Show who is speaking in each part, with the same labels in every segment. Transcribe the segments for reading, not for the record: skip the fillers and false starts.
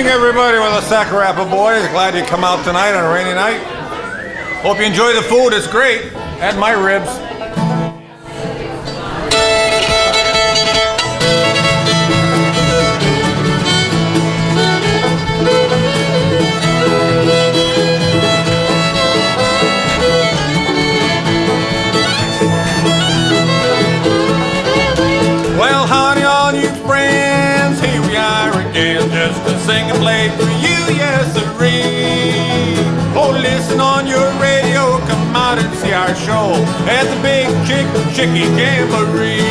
Speaker 1: Everybody with the Saccarappa Boys. Glad you come out tonight on a rainy night. Hope you enjoy the food. It's great. Had my ribs. Well, honey, all you friends, here we are again, just to sing and play for you, yes sirree. Oh, listen on your radio, come out and see our show at the big Chicky Jamboree.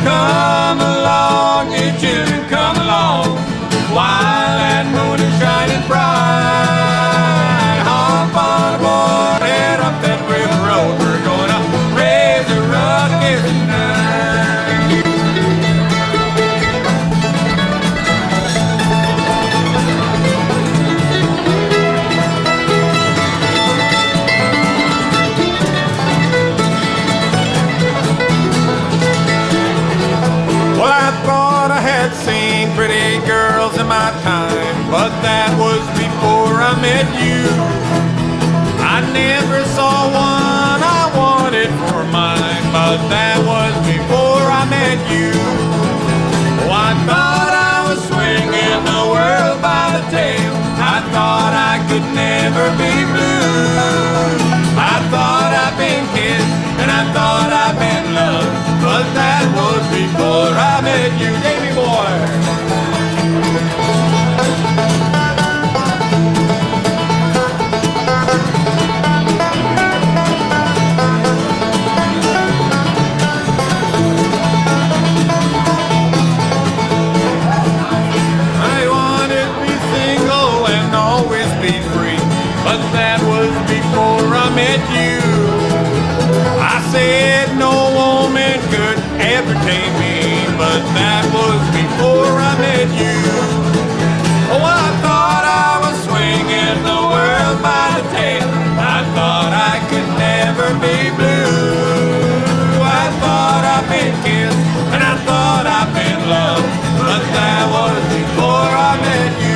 Speaker 1: Come along, you children, come along, while that moon is shining bright. Hop on board, head up that river road, we're gonna raise a ruckus tonight. Seen pretty girls in my time, but that was before I met you. I never saw one I wanted for mine, but that was before I met you. Oh, I thought I was swinging the world by the tail. I thought I could never be blue. I thought I'd been kissed and I thought I'd been loved, but that was before I met you, Davey boy. I wanted to be single and always be free, but that was before I met you. I said no woman could ever tame me, but that was before I met you. Oh, I thought I was swinging the world by the tail. I thought I could never be blue. I thought I'd been kissed and I thought I'd been loved, but that was before I met you.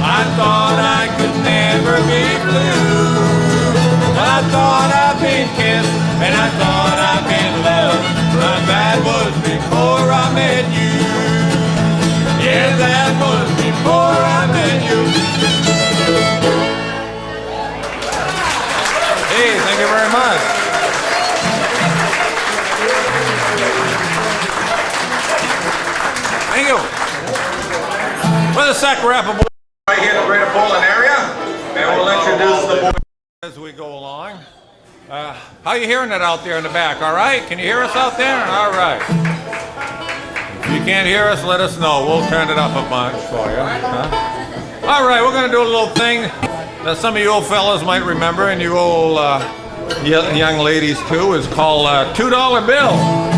Speaker 1: I thought I could never be blue. I thought I'd been kissed and I thought I'd been loved, but that was before I met you. Yeah, that was before I met you. Hey, thank you very much. Thank you. We're the Saccarappa Boys right here in the Greater Portland area, and we'll introduce the boys as we go along. How you hearing it out there in the back? All right? Can you hear us out there? All right. If you can't hear us, let us know. We'll turn it up a bunch for you. Huh? All right, we're going to do a little thing that some of you old fellas might remember, and you old young ladies too. It's called $2 bill.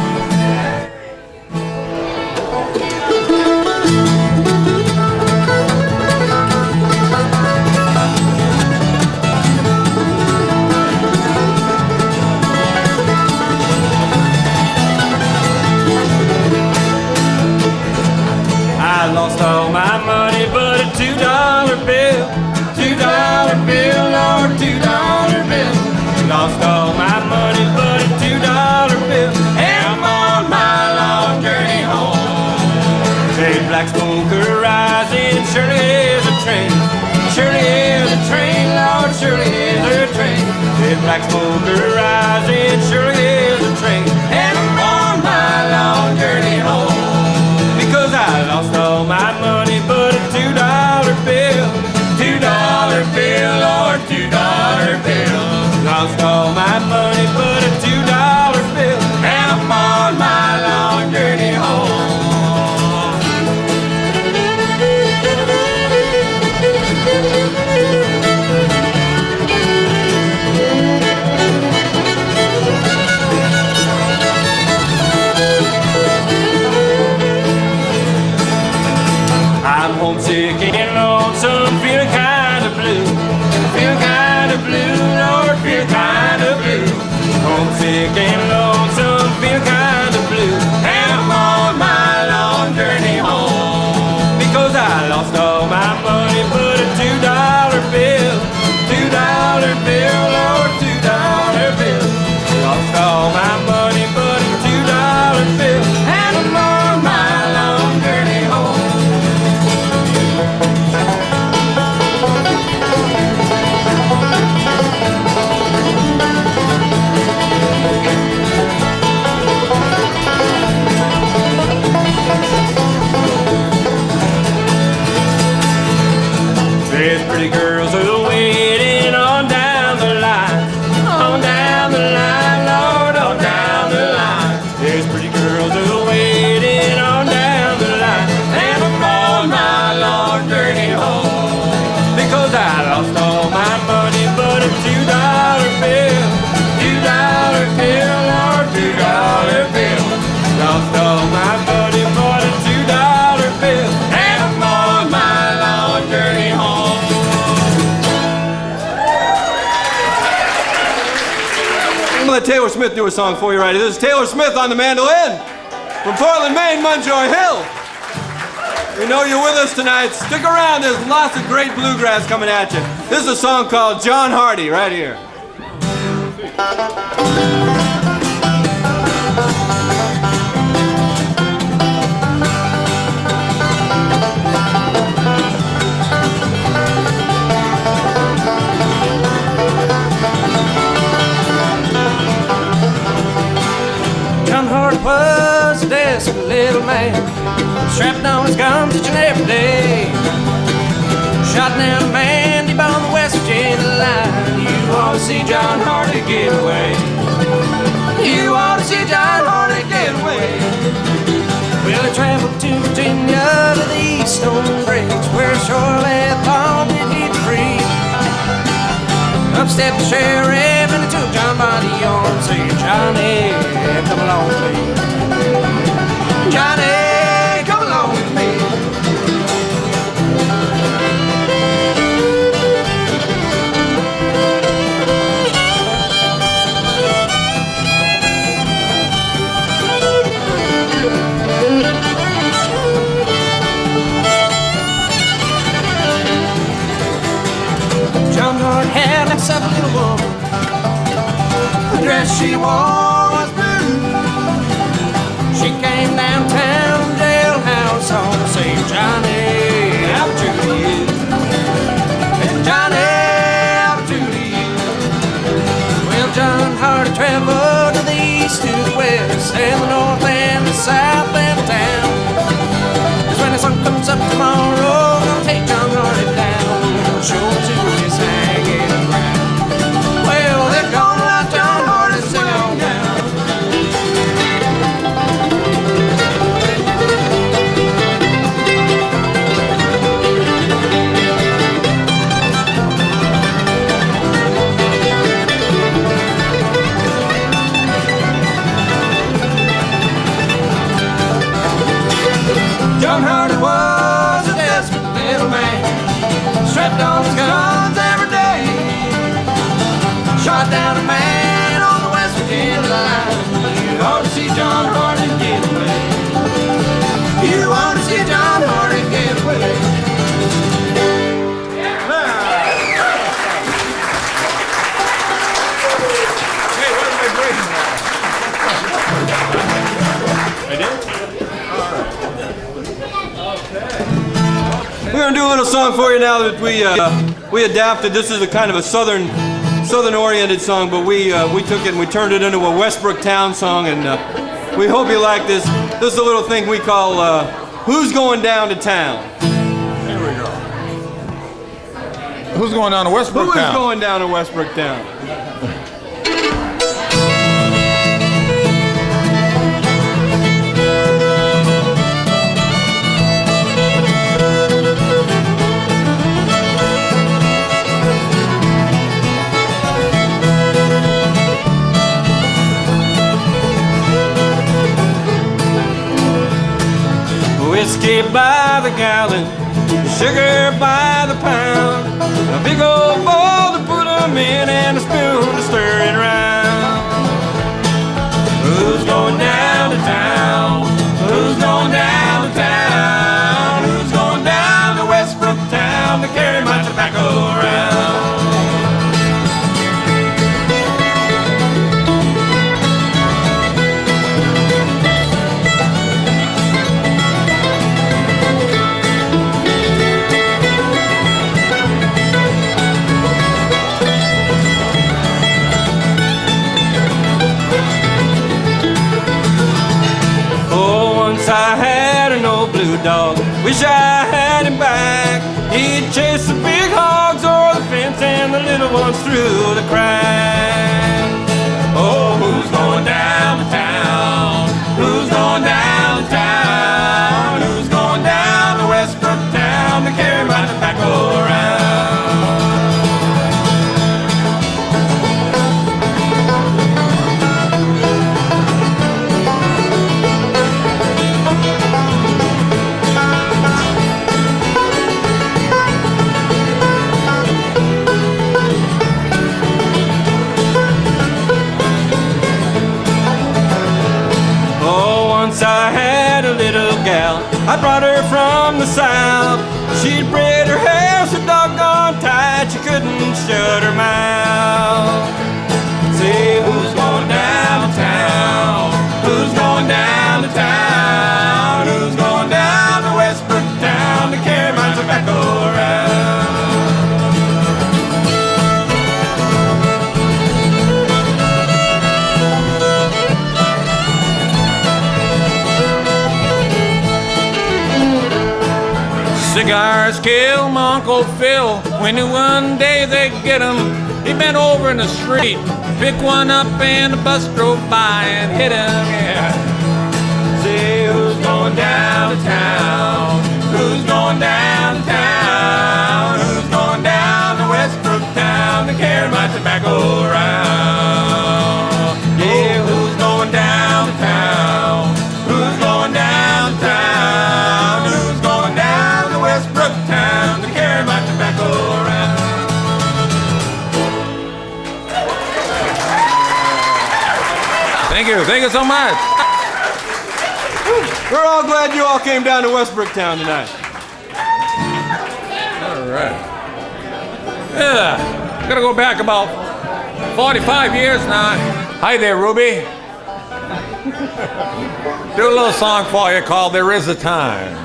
Speaker 2: I lost all my money but a $2 bill, $2 bill, Lord, $2 bill. Lost all my money but a $2 bill, and I'm on my long journey home. Hey, black smoke rising, surely is a train, surely is a train, Lord, surely is a train. Hey, black smoke rising, surely is a train, and I'm on my long journey home. Because I lost all my money but a $2 bill, $2 bill, Lord, $2 bill. Lost all my money but a $2 bill, and I'm on my long journey home. I'm homesick and lonesome, feeling kind of blue. Feeling kind of blue, Lord, feeling kind of blue. Homesick and lonesome, feeling kind of blue. And I'm on my long journey home. Because I lost all my money but a $2 bill. $2 bill, Lord, $2 bill. Lost all my money but a $2 bill. And I'm on my long journey home. There's pretty girls who are waiting on down the line. On down the line, Lord, on down the line. There's pretty girls who are waiting on down the line. And I'm on my long journey home. Because I lost all my money but a $2 bill. $2 bill, Lord, $2 bill. Lost all my money but a $2 bill. And I'm on my long journey home.
Speaker 3: I'm gonna let Taylor Smith do a song for you right here. This is Taylor Smith on the mandolin from Portland, Maine, Munjoy Hill. We know you're with us tonight. Stick around, there's lots of great bluegrass coming at you. This is a song called John Hardy right here.
Speaker 2: John Hardy was a desperate little man, strapped on his guns each and every day. Shot down a man deep on the West Virginia line. You ought to see John Hardy get away. You ought to see John Hardy get away. Well, he traveled to Virginia to the East Stone Bridge, where surely thought that he'd be free. Up stepped the sheriff and he took John by the arm, saying, Johnny, come along with me. Johnny, come along with me. John Hart had himself a little woman. The dress she wore was blue. She came downtown to the jailhouse on to say, Johnny, I'm true to you. And Johnny, I'm true to you. Well, John Hart traveled to the east, to the west, and the north and the south and the town. 'Cause when the sun comes up tomorrow, gonna take John Hardy down. Show to his hanging ground. Well, they're gonna let John Hardy sing on down. John Hardy was a desperate little man, strapped on his guns every day. Shot down a man on the West Virginia line. You ought to see John Hardy get away. You ought to see John Hardy get away.
Speaker 1: Hey, what am I breaking now? I did?
Speaker 3: We're gonna do a little song for you now that we adapted. This is a kind of a southern-oriented song, but we took it and we turned it into a Westbrook town song, and we hope you like this. This is a little thing we call "Who's Going Down to Town."
Speaker 1: There we go. Who's going down to Westbrook
Speaker 3: Who is
Speaker 1: town?
Speaker 3: going down to Westbrook town?
Speaker 2: Whiskey by the gallon, sugar by the pound, a big old bowl to put 'em in, and a spoon to stir it around. Who's going down to town? Who's going down to town? Who's going down to Westbrook town to carry my tobacco around? I had an old blue dog, wish I had him back. He'd chase the big hogs o'er the fence and the little ones through the cracks. Oh, who's going down to town? Who's going down to town? Who's going down to Westbrook town to carry my tobacco around? I had a little gal, I brought her from the south. She'd braid her hair so doggone tight she couldn't shut her mouth. Say, who's going down to town? Who's going down to town? Who's going down to Westbrook town to carry my tobacco around?
Speaker 1: Cigars kill my Uncle Phil. We knew one day they'd get him. He bent over in the street, picked one up, and the bus drove by and hit him, yeah.
Speaker 2: Say, who's going down to town? Who's going down to town? Who's going down to Westbrook town to carry my tobacco around? Yeah, who's going down to town? Who's going down to town? Who's going down to Westbrook town to carry my tobacco around?
Speaker 1: Thank you so much.
Speaker 3: We're all glad you all came down to Westbrook town tonight.
Speaker 1: All right. Yeah, gotta go back about 45 years now. Hi there, Ruby. Do a little song for you called "There Is a Time."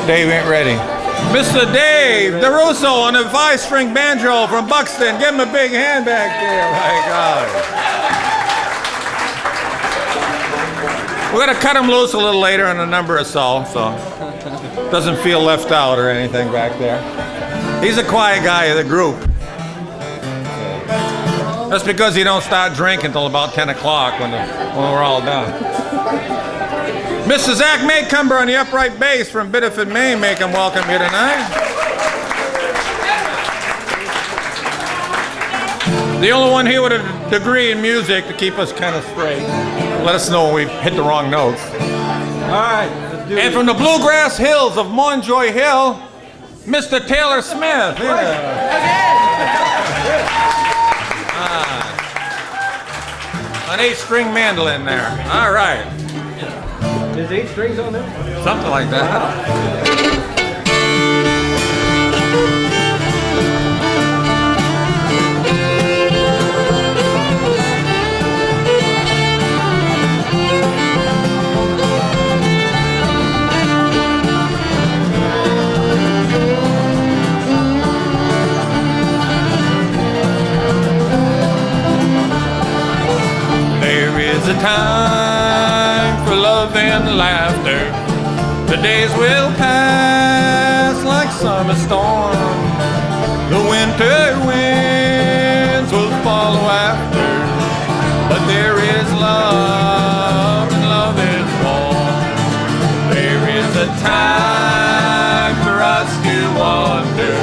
Speaker 1: Dave ain't ready. Mr. Dave DeRusso on a 5-string banjo from Buxton. Give him a big hand back there. My God. We're going to cut him loose a little later in a number or so doesn't feel left out or anything back there. He's a quiet guy of the group. That's because he don't start drinking until about 10 o'clock when we're all done. Mr. Zach Maycumber on the upright bass from Biddeford, Maine, make him welcome here tonight. The only one here with a degree in music to keep us kind of straight. Let us know when we hit the wrong notes.
Speaker 3: All right, let's do it.
Speaker 1: And from the Bluegrass Hills of Montjoy Hill, Mr. Taylor Smith. An 8-string mandolin there. All right.
Speaker 3: There's 8 strings on there?
Speaker 1: Something like that. There is a time for love and laughter. The days will pass like summer storm. The winter winds will follow after. But there is love, and love is warm. There is a time for us to wander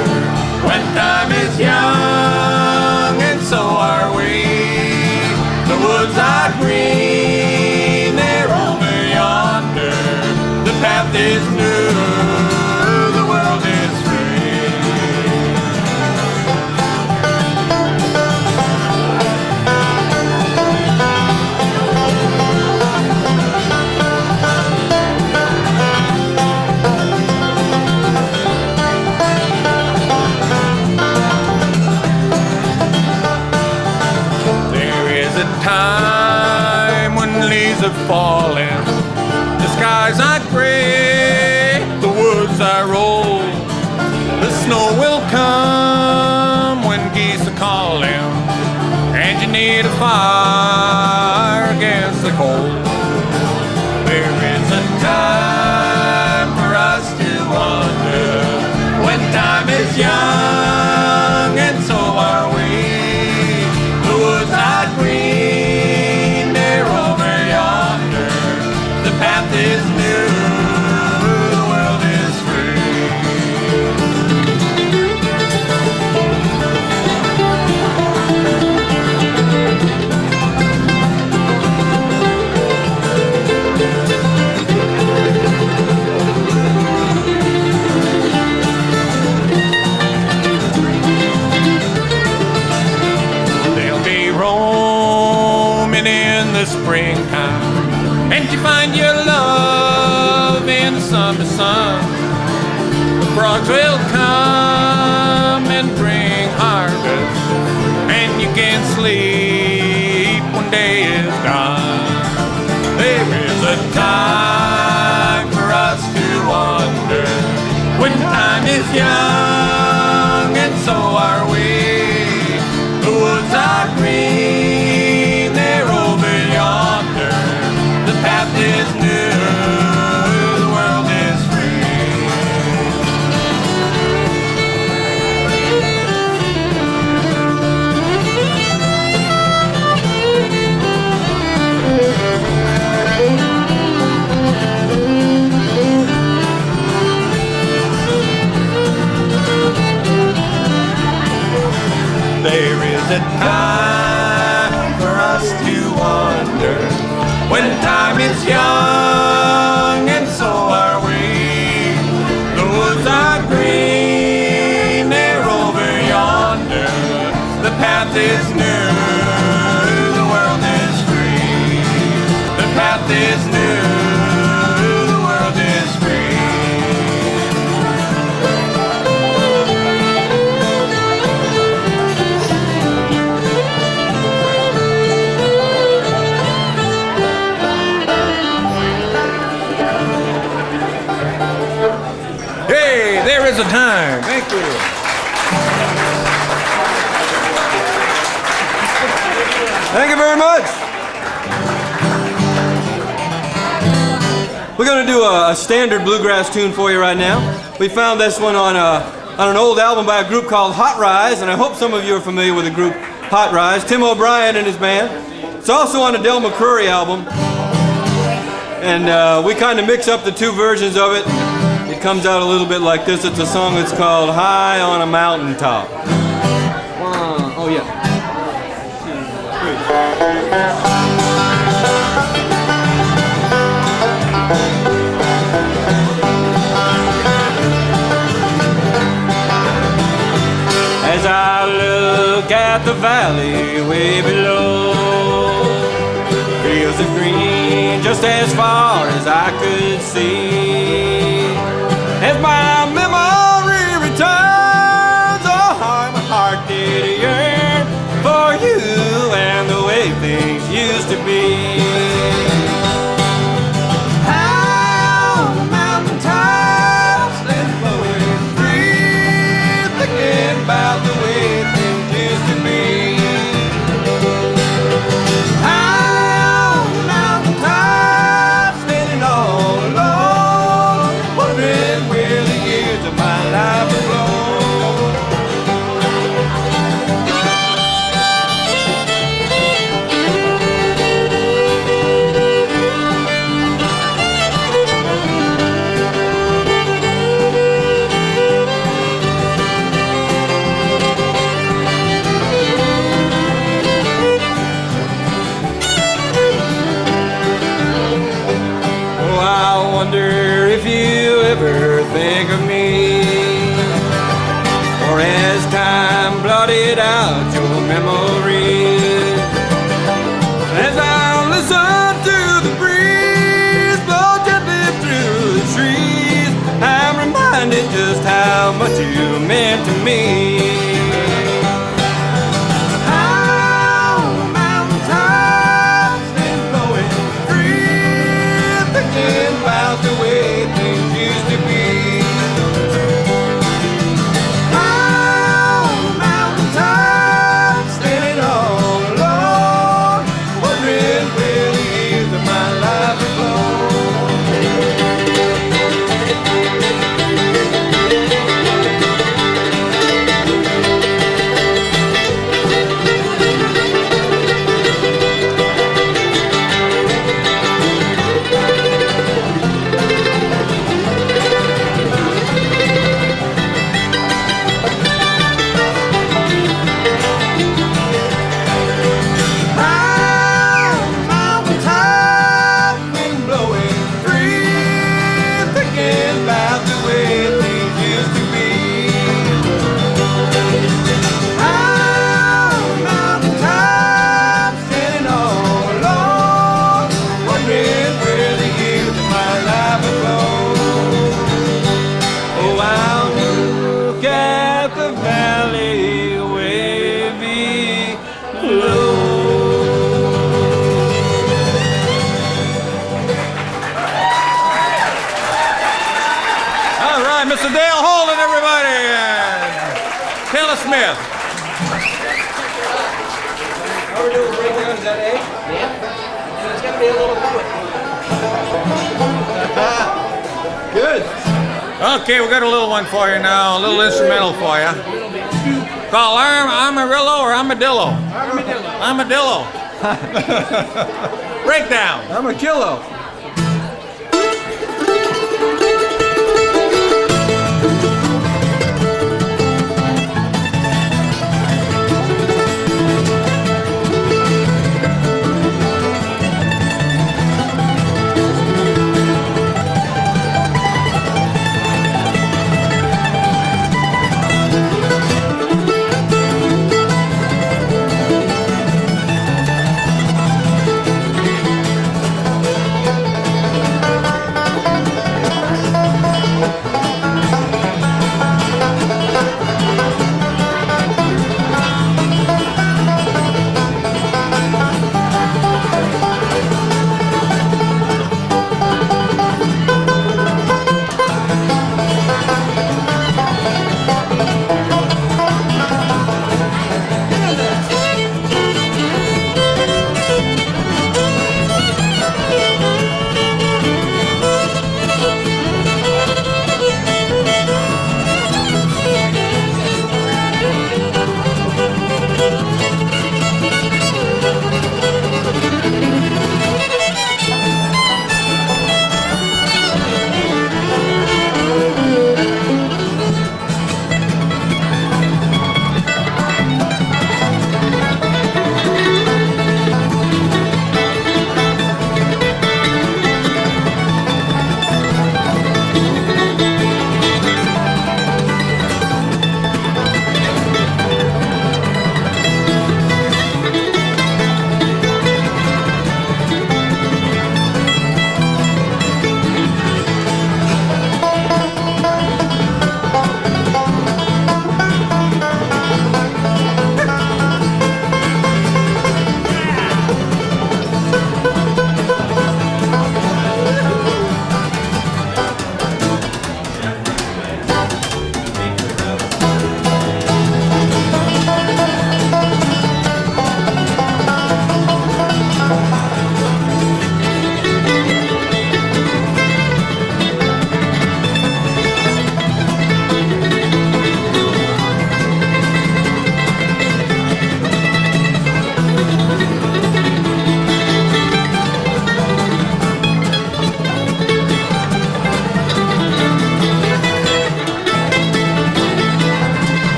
Speaker 1: when time is young. green, they're over yonder. The path is new, the world is free. There is a time when leaves are falling, the skies are gray, the woods are old. The snow will come when geese are calling, and you need a fire against the cold. There is a time for us to wonder, when time is young, and so are we. The woods are green, they're over yonder. The path is new, the world is free. They'll be roaming in the springtime, and you find your love in the summer sun. The frogs will come and bring harvest, and you can sleep when day is done. There is a time for us to wonder, when time is young, and so are we. The woods are green, they're over yonder. The path is new, the world is free. There is a time for us to wonder, when time is young, and so are we. The woods are green, they're over yonder. The path is new, the world is free. The path is new, the world is free. Hey, there is a time. Thank you.
Speaker 3: Thank you very much. We're going to do a standard bluegrass tune for you right now. We found this one on an old album by a group called Hot Rise, and I hope some of you are familiar with the group Hot Rise. Tim O'Brien and his band. It's also on a Del McCoury album, and we kind of mix up the two versions of it. It comes out a little bit like this. It's a song that's called High on a Mountaintop. Oh yeah. 2, 3.
Speaker 2: As I look at the valley way below, fields of green just as far as I could see. As my memory returns, oh, how my heart did yearn for you and the way things used to be. High on the mountaintops, let's blow it free, thinking about the way things used to be. High on the mountaintops, standing all alone,
Speaker 3: memories. As I listen to the breeze blow gently through the trees, I'm reminded just how much you meant to me. About the way things used to be. On mountaintop, standing all alone, wondering where the years of my life have Mr. Dale Holden, everybody! Taylor Smith.
Speaker 2: How are we doing breakdown? Is that A? Yeah. And it's got to be a little quick.
Speaker 3: Good.
Speaker 1: Okay, we got a little one for you now, a little instrumental for you. Called Armadillo or Armadillo? Armadillo. Breakdown.
Speaker 3: I'm a kilo.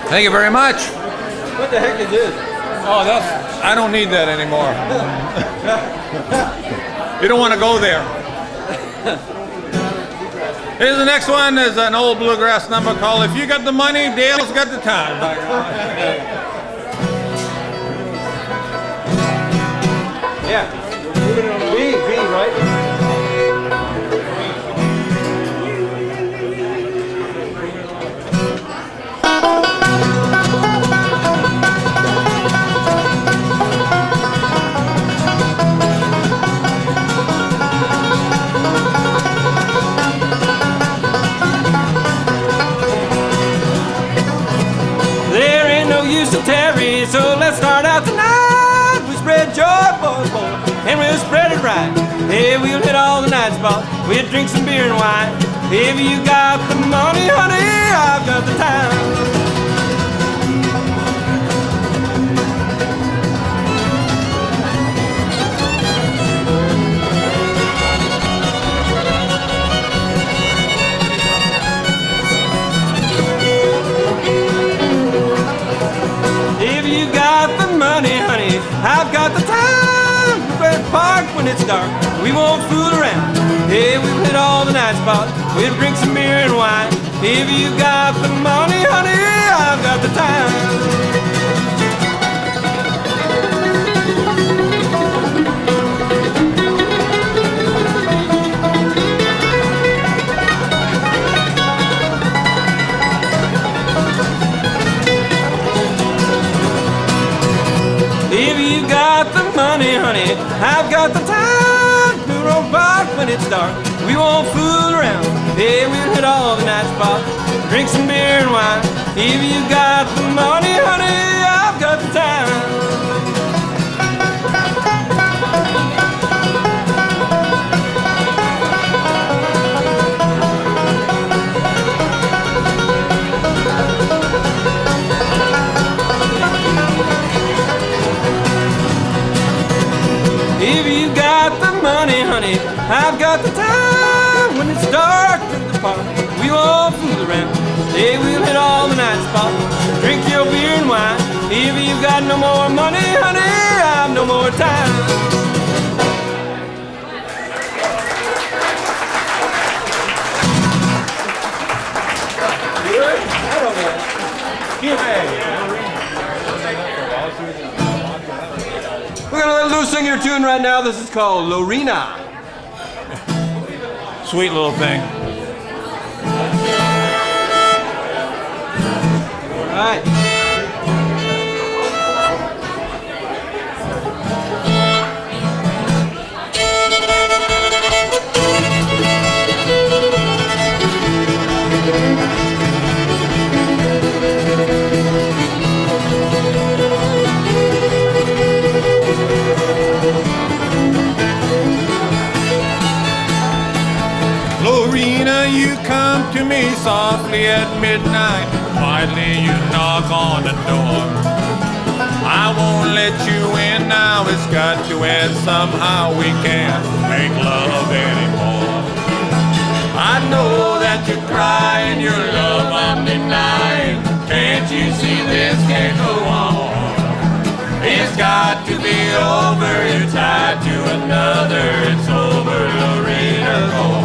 Speaker 1: Thank you very much.
Speaker 3: What the heck is this?
Speaker 1: Oh, I don't need that anymore. You don't want to go there. Here's the next one. Is an old bluegrass number called "If You Got the Money, Dale's Got the Time."
Speaker 3: Yeah. B, right?
Speaker 2: There ain't no use to tarry, so let's start out tonight. We spread joy, boys, and we'll spread it right. Hey, we'll hit all the night spots. We'll drink some beer and wine. If you got the money, honey, I've got the time. If you got the money, honey, I've got the time. We'll park when it's dark. We won't fool around. Hey, we'll hit all the night spots. We'll drink some beer and wine. If you got the money, honey, I've got the time. If you got the money, honey, I've got the time. We won't bark when it's dark. We won't fool around. Hey, we'll hit all the night spots. Drink some beer and wine. If you got the money, honey, I've got the time. If you got the money, honey, I've got the time. When it's dark in the park, we won't fool around. Hey, we'll hit all the night spots. Drink your beer and wine. If you got no more money, honey, I've no more time.
Speaker 3: We're gonna let Lou sing your tune right now. This is called Lorena.
Speaker 1: Sweet little thing.
Speaker 3: All right.
Speaker 1: Lorena, you come to me softly at midnight. Quietly you knock on the door. I won't let you in now. It's got to end somehow. We can't make love anymore. I know that you cry and your love I'm denying. Can't you see this can't go on? It's got to be over. You're tied to another. It's over, Lorena, go home.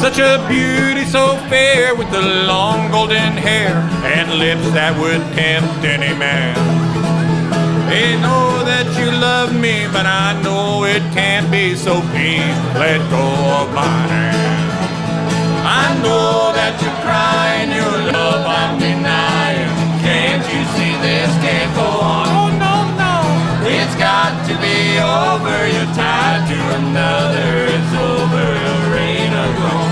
Speaker 1: Such a beauty so fair with the long golden hair and lips that would tempt any man. They know that you love me, but I know it can't be, so please let go of my hand. I know that you're crying, your love I'm denying. Can't you see this can't go on? Oh, no, no. It's got to be over, you're tied to another. It's over, Lorena, go home.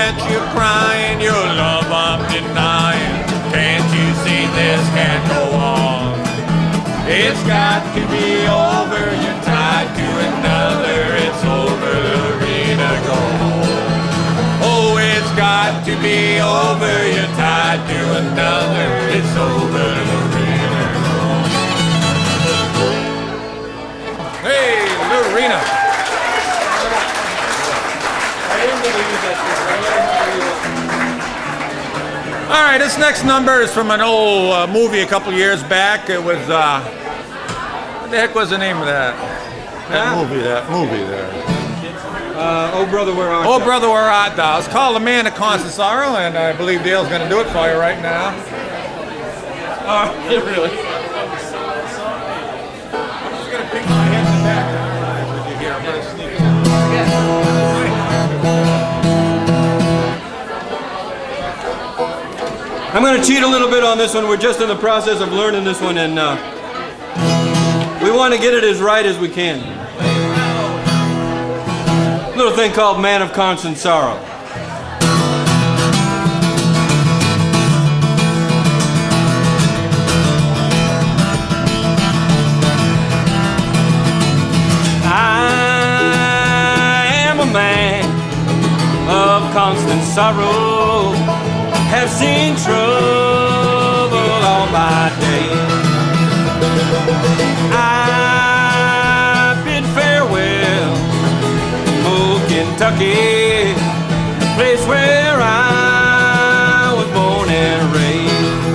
Speaker 1: that you're crying, your love I'm denying. Can't you see this can't go on? It's got to be over, you're tied to another. It's over, Lorena, go home. Oh, it's got to be over, you're tied to another. It's over, Lorena, go home. Hey, Lorena. All right, this next number is from an old movie a couple years back. It was, what the heck was the name of that? That movie there.
Speaker 3: Oh Brother, Where Art
Speaker 1: Oh,
Speaker 3: Thou?
Speaker 1: Brother, Where Art Thou? It's called The Man of Constant Sorrow, and I believe Dale's going to do it for you right now.
Speaker 3: Really?
Speaker 1: I'm just going to pick my head in the back. With you here. I'm going to sneak in.
Speaker 3: I'm going to cheat a little bit on this one. We're just in the process of learning this one, and we want to get it as right as we can. Little thing called Man of Constant Sorrow. I am a man of constant sorrow, have seen trouble all my days. I bid farewell to old Kentucky, the place where I was born and raised.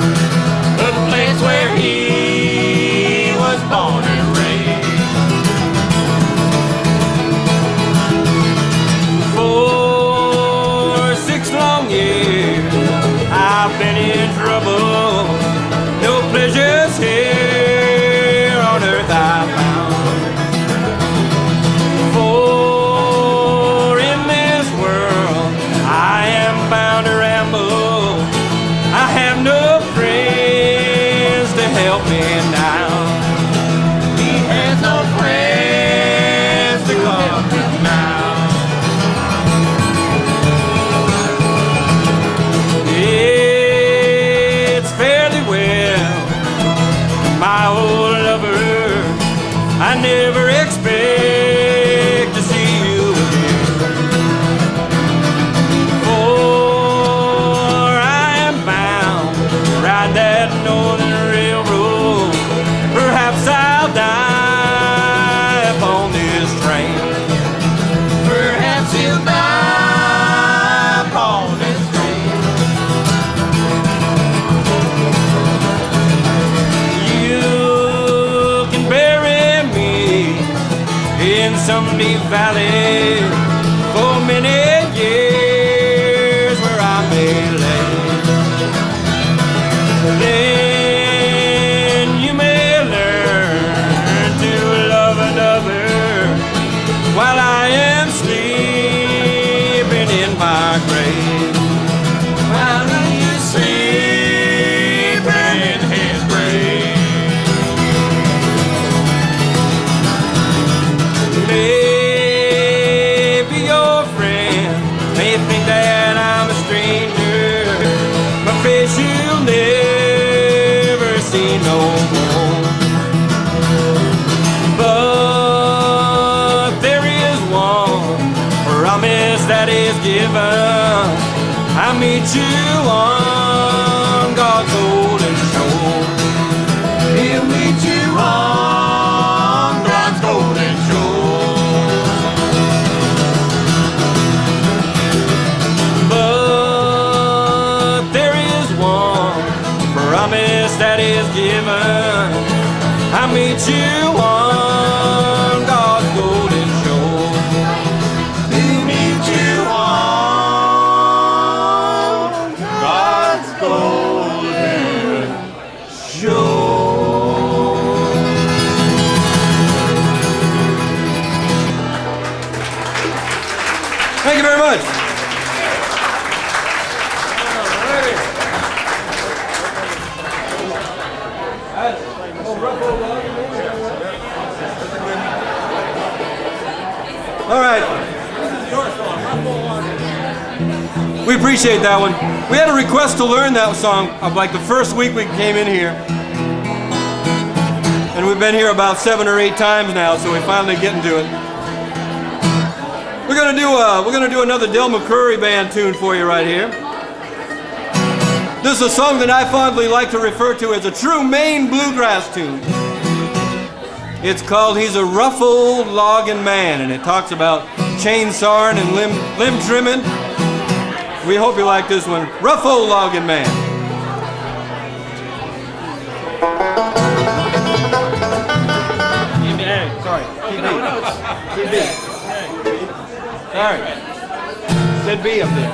Speaker 3: The place where he was born and raised. For 6 long years I've been in trouble, no pleasures here on earth I found. For in this world I am bound to ramble, I have no friends to help me now. He has no friends to help him now. My old lover, I never expect to see you again. For I am bound to ride that northern railroad. Perhaps I'll die upon this train. Perhaps you'll die upon this train. In some deep valley for many years where I may lay. Then you may learn to love another while I am sleeping in my grave. While you sleeping in his grave. Maybe your friend may think that I'm a stranger, my face you'll never see no more. But there is one promise that is given, I'll meet you on God's golden shore. He'll meet you on God's golden shore. Promise that is given, I'll meet you on God's golden shore. He'll meet you on God's golden shore. Thank you very much. We appreciate that one. We had a request to learn that song of like the first week we came in here. And we've been here about 7 or 8 times now, so we're finally getting to it. We're gonna do another Del McCoury band tune for you right here. This is a song that I fondly like to refer to as a true Maine bluegrass tune. It's called He's a Rough Old Loggin' Man, and it talks about chainsawing and limb trimming. We hope you like this one. Rough Old Loggin' Man. Sorry. Key B. Sorry. Said B up there.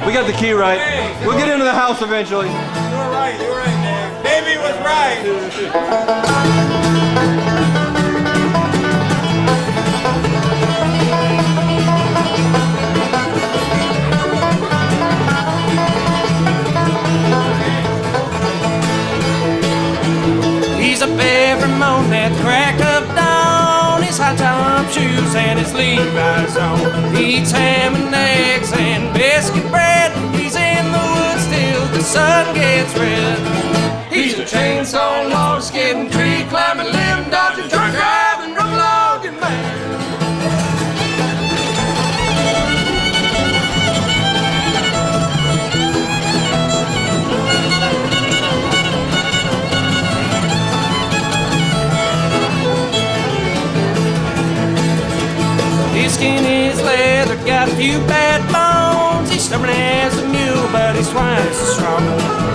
Speaker 3: We got the key right. We'll get into the house eventually.
Speaker 1: You were right, man. Baby was right.
Speaker 2: He's up every morning at the crack of dawn. His high top shoes and his Levi's on. He eats ham and eggs and biscuit bread. He's in the woods till the sun gets red. He's a chainsaw, log skidding, tree climbing, limb dodging, truck driving, rough logging man. His skin is leather, got a few bad bones. He's stubborn as a mule, but he's twice as strong.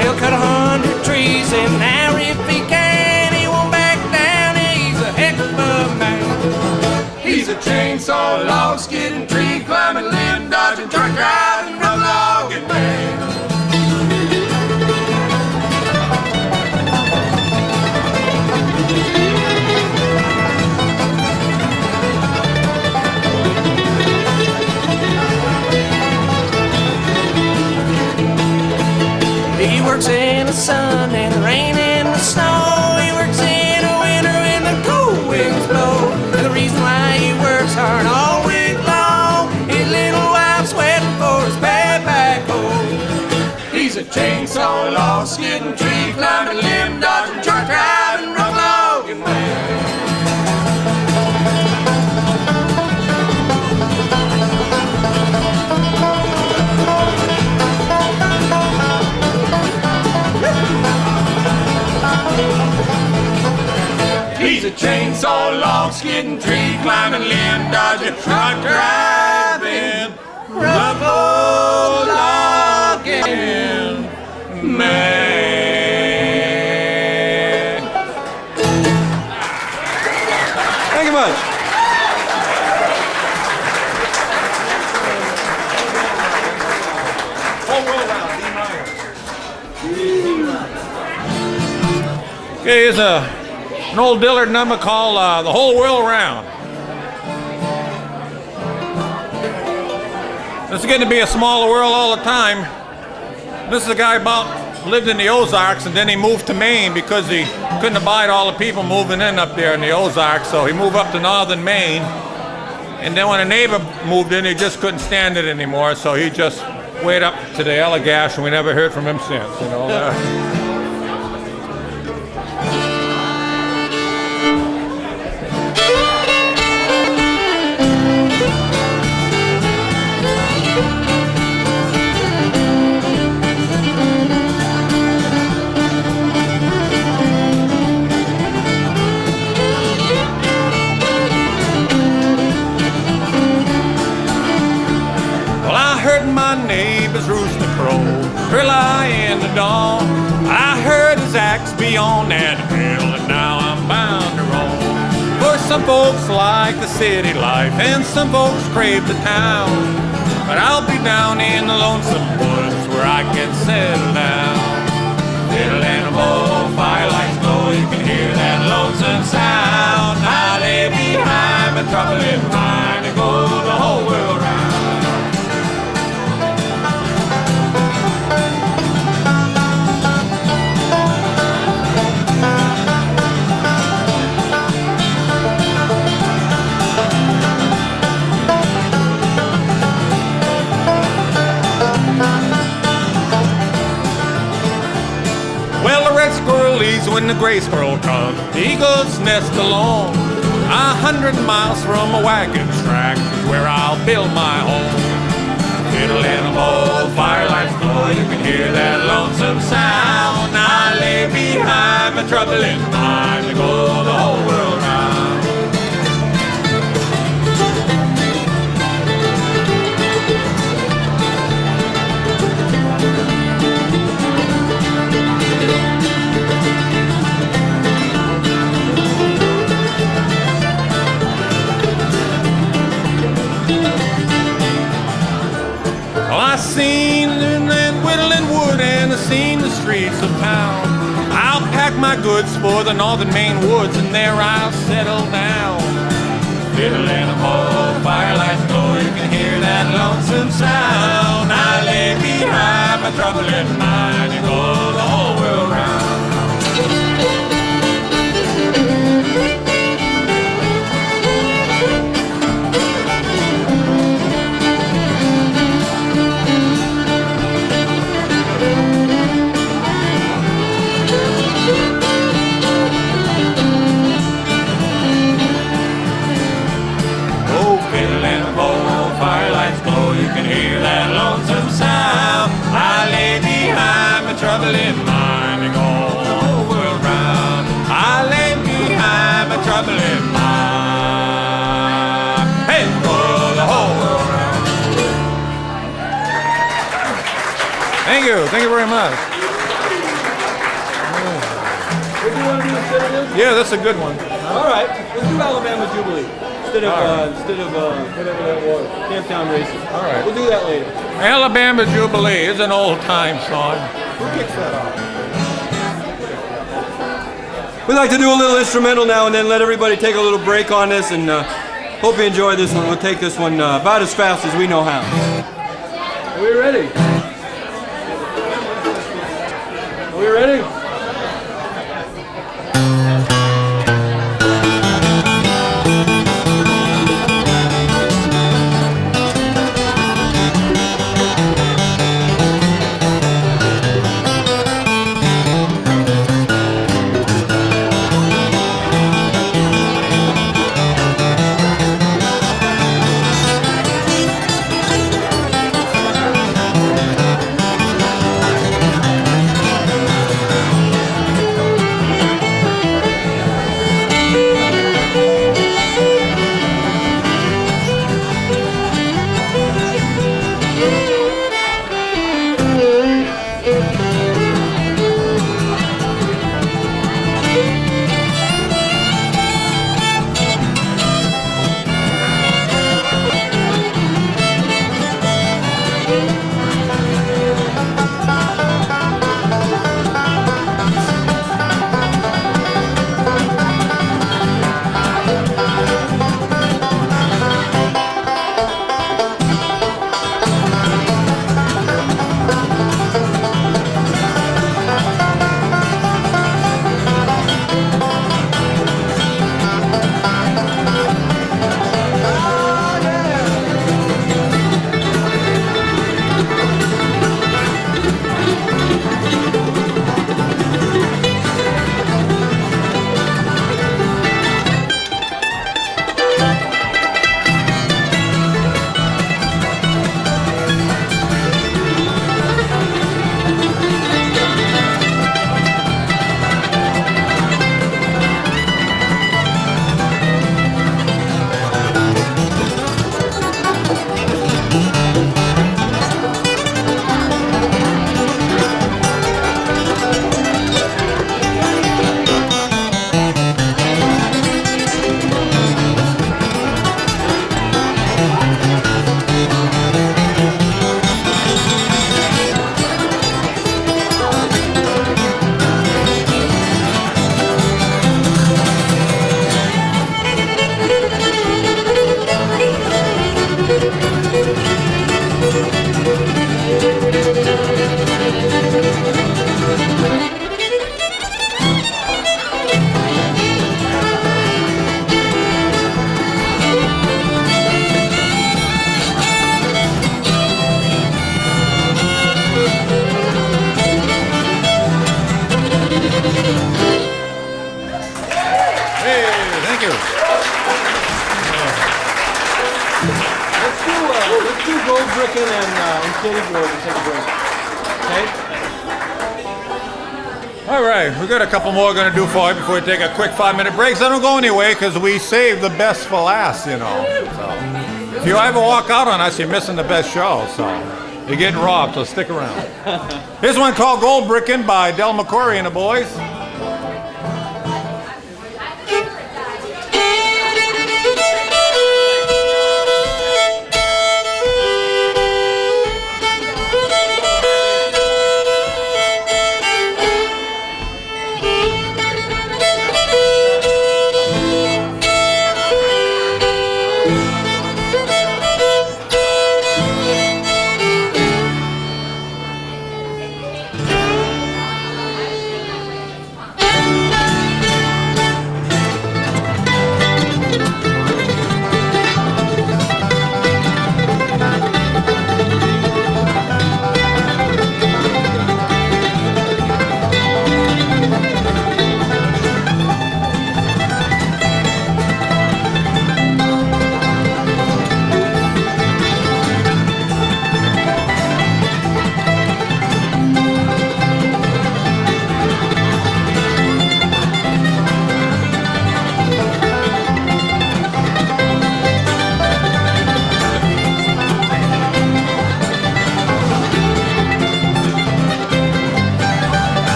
Speaker 2: He'll cut 100 trees in an hour if he can. He won't back down, he's a heck of a man. He's a chainsaw, log skidding, tree climbing, limb dodging, truck driving, rough logging man. He works in the sun and the rain and the snow. He works in the winter when the cold winds blow. And the reason why he works hard all week long, his little wife's waiting for his bad back home. He's a chainsaw, log skidding, tree climbing, limb dodging, truck driving, rough logging man. He's a chainsaw, log skidding, tree climbing, limb dodging, truck driving, rough old logging man.
Speaker 3: Thank you much.
Speaker 1: Whole world round, D minor. Okay, here's an old Dillard number called The Whole World Round. This is going to be a smaller world all the time. This is a guy lived in the Ozarks, and then he moved to Maine because he couldn't abide all the people moving in up there in the Ozarks, so he moved up to northern Maine. And then when a neighbor moved in, he just couldn't stand it anymore, so he just went up to the Allegash, and we never heard from him since, you know. My neighbor's rooster crow early in the dawn. I heard his axe beyond that hill, and now I'm bound to roam. For some folks like the city life, and some folks crave the town. But I'll be down in the lonesome woods where I can settle down. Fiddle and a bowl, firelights glow, you can hear that lonesome sound. I lay behind my trouble in mind and go the whole world round. days when the gray squirrel comes, the eagles nest alone. 100 miles from a wagon track is where I'll build my home. Fiddle in a bowl, firelights glow, you can hear that lonesome sound. I lay behind my troubling mind to go the whole world round. Well, I seen that whittling wood and I seen the streets of town. I'll pack my goods for the northern Maine woods and there I'll settle down. Fiddle in a bowl, firelights glow, you can hear that lonesome sound. I lay behind my troubling mind and go the whole world round. You can hear that lonesome sound. I lay behind my troubling mind and go the whole world round. I lay behind my troubling mind and go the whole world round. Thank you very much. Yeah, that's a good one.
Speaker 3: All right, let's do Alabama Jubilee. Instead of whatever that was, Camptown Racing.
Speaker 1: All right.
Speaker 3: We'll do that later.
Speaker 1: Alabama Jubilee is an old-time song.
Speaker 3: Who kicks that off? We like to do a little instrumental now and then, let everybody take a little break on this, and hope you enjoy this one. We'll take this one about as fast as we know how. Are we ready? Are we ready? Goldbricken and Katie Boyd and take a break. Okay?
Speaker 1: All right, we got a couple more going to do for you before we take a quick 5-minute break. So don't go anyway because we saved the best for last, you know. So if you ever walk out on us, you're missing the best show. So you're getting robbed, so stick around. Here's one called Goldbricken by Del McCoury and the Boys.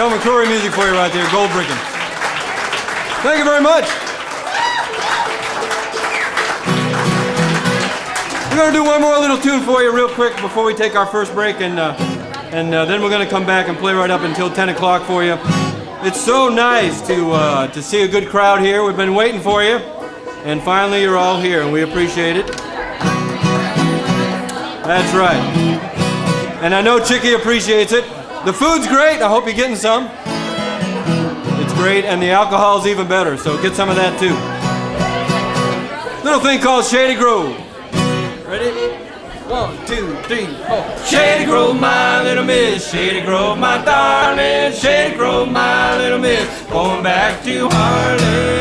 Speaker 3: Del McCoury music for you right there, Goldbricken. Thank you very much. We're going to do one more little tune for you real quick before we take our first break, and then we're going to come back and play right up until 10 o'clock for you. It's so nice to see a good crowd here. We've been waiting for you, and finally you're all here, and we appreciate it. That's right. And I know Chicky appreciates it. The food's great. I hope you're getting some. It's great, and the alcohol's even better, so get some of that too. Little thing called Shady Grove. Ready? 1, 2, 3, 4.
Speaker 2: Shady Grove, my little miss, Shady Grove, my darling, Shady Grove, my little miss, going back to Harlan.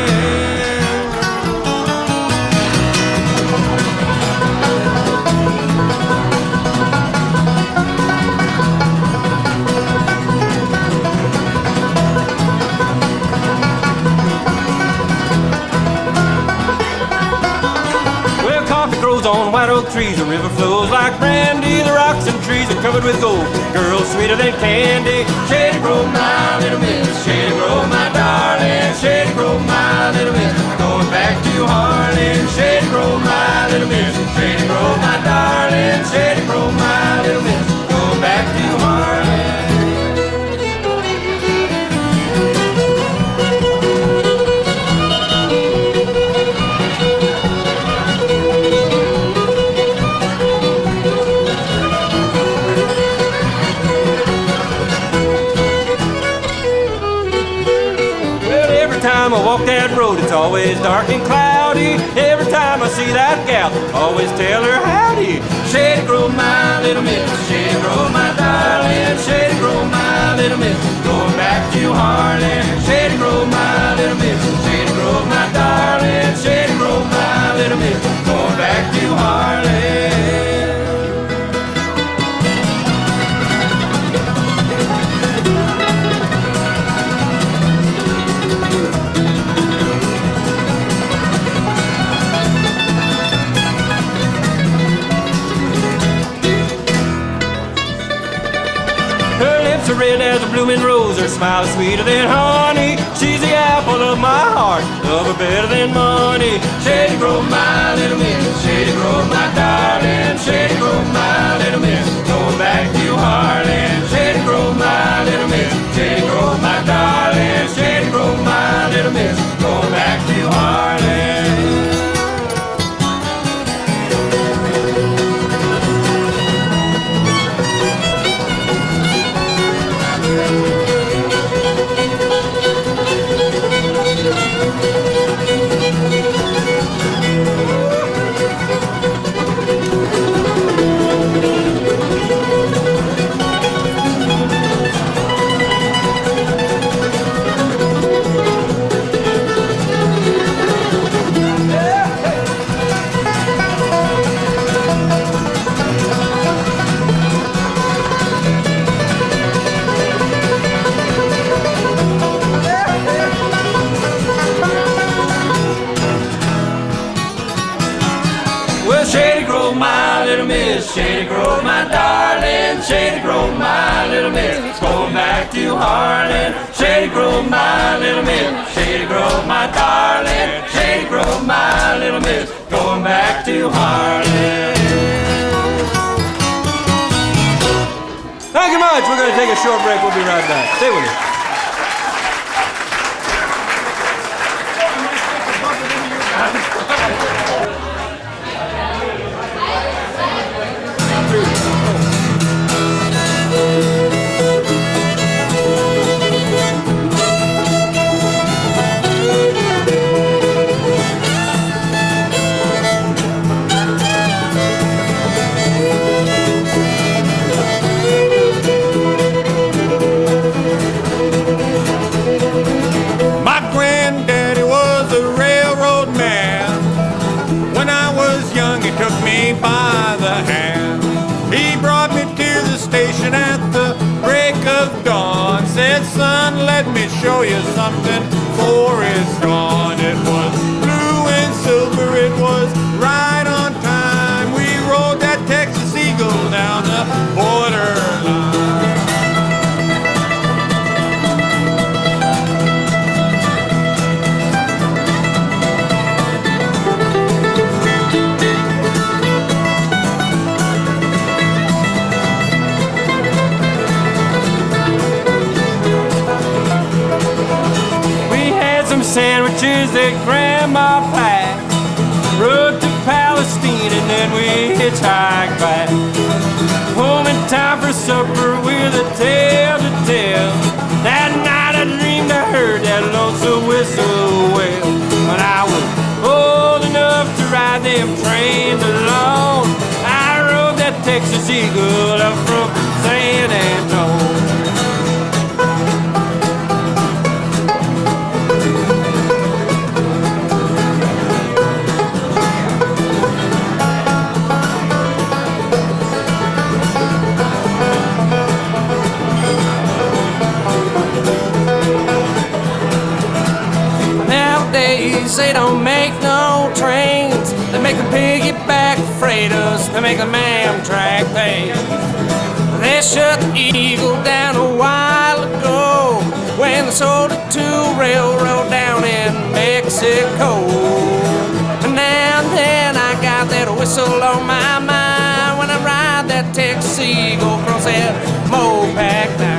Speaker 3: On white oak trees, the river flows like brandy. The rocks and trees are covered with gold. Girls sweeter than candy.
Speaker 2: Shady Grove, my little miss, Shady Grove, my darling, Shady Grove, my little miss, going back to Harlan. Shady Grove, my little miss, Shady Grove, my darling, Shady Grove, my little miss, going back to Harlan.
Speaker 3: Every time I walk that road, it's always dark and cloudy. Every time I see that gal, always tell her howdy.
Speaker 2: Shady Grove, my little miss, Shady Grove, my darling, Shady Grove, my little miss, going back to Harlan. Shady Grove, my little miss, Shady Grove, my darling, Shady Grove, my little miss, going back to Harlan.
Speaker 3: Red as a blooming rose, her smile is sweeter than honey. She's the apple of my heart, love her better than money.
Speaker 2: Shady Grove, my little miss, Shady Grove, my darling, Shady Grove, my little miss, going back to Harlan. Shady Grove, my little miss, Shady Grove, my darling, Shady Grove, my little miss, going back to Harlan. Shady Grove, my darling, Shady Grove, my little miss, going back to Harlan. Shady Grove, my little miss, Shady Grove, my darling, Shady Grove, my little miss, going back to Harlan.
Speaker 3: Thank you much. We're going to take a short break. We'll be right back. Stay with us.
Speaker 1: By the hand, he brought me to the station at the break of dawn. Said, son, let me show you something before it's gone. It was blue and silver, it was right on time. We rode that Texas Eagle down the borderline.
Speaker 3: Sandwiches that Grandma packed, rode to Palestine and then we hitchhiked back. Home in time for supper with a tale to tell. That night I dreamed I heard that lonesome whistle wail. When I was old enough to ride them trains alone, I rode that
Speaker 2: 'cause they don't make no trains. They make the piggyback freighters, they make the Amtrak pay. They shut the Eagle down a while ago when they sold it to a railroad down in Mexico. And now and then I got that whistle on my mind when I ride that Texas Eagle across that Mopac line.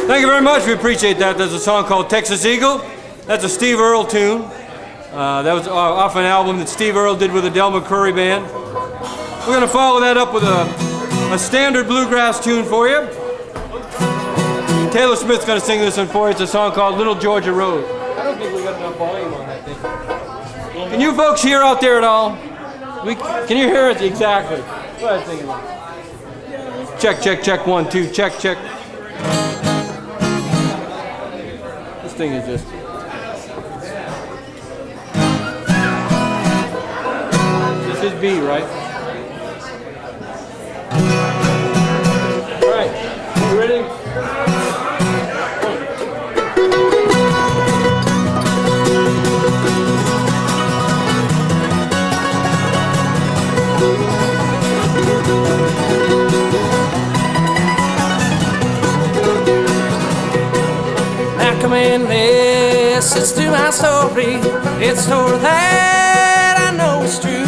Speaker 3: Thank you very much. We appreciate that. There's a song called Texas Eagle. That's a Steve Earle tune. That was off an album that Steve Earle did with the Del McCoury Band. We're going to follow that up with a standard bluegrass tune for you. Taylor Smith's going to sing this one for you. It's a song called Little Georgia Road. I don't think we got enough volume on that thing. Can you folks hear out there at all? Can you hear it? Exactly. Go ahead, sing it. Check, check, check, 1, 2, check, check. This thing is just... This is B, right? All right, you ready? Come in, listen to my story. It's a story that I know is true.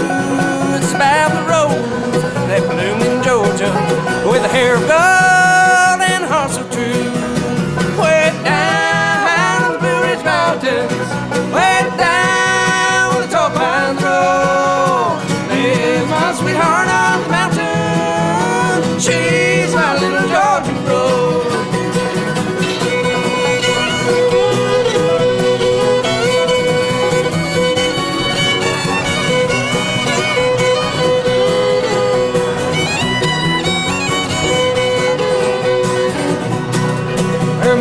Speaker 3: It's about the rose that bloom in Georgia with the hair of gold and heart so true. Way down the Blue Ridge Mountains, way down the tall pines roll, lives my sweetheart on the mountain. She's my little Georgia rose.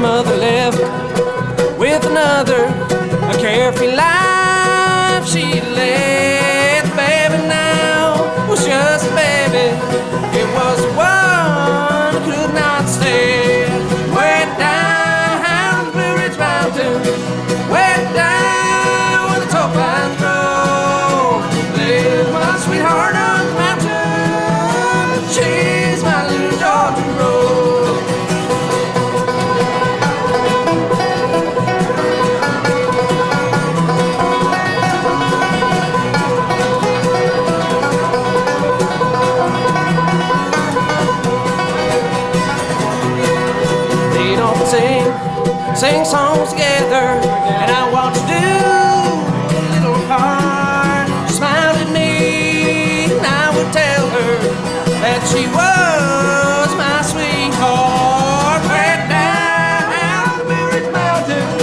Speaker 3: Mother left with another, a carefree life she led. The baby now was just a baby. It was the one who could not stay. Way down the Blue Ridge Mountains, way down where the tall pines grow, lives my sweetheart on the mountain. She's my little Georgia rose. Sing songs together, and I want to do a little part. She smiled at me, and I would tell her that she was my sweetheart. Way down the Blue Ridge Mountains,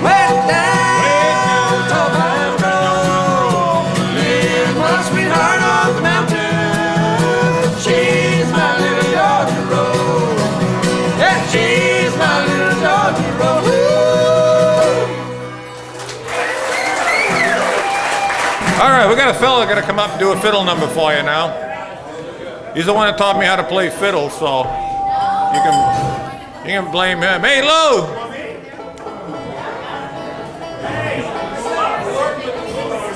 Speaker 3: way down the tall pine road, lives my sweetheart on the mountain. She's my little Georgia rose. Yeah, she's my little Georgia rose.
Speaker 1: All right, we got a fella gonna come up and do a fiddle number for you now. He's the one that taught me how to play fiddle, so you can blame him. Hey, Lou!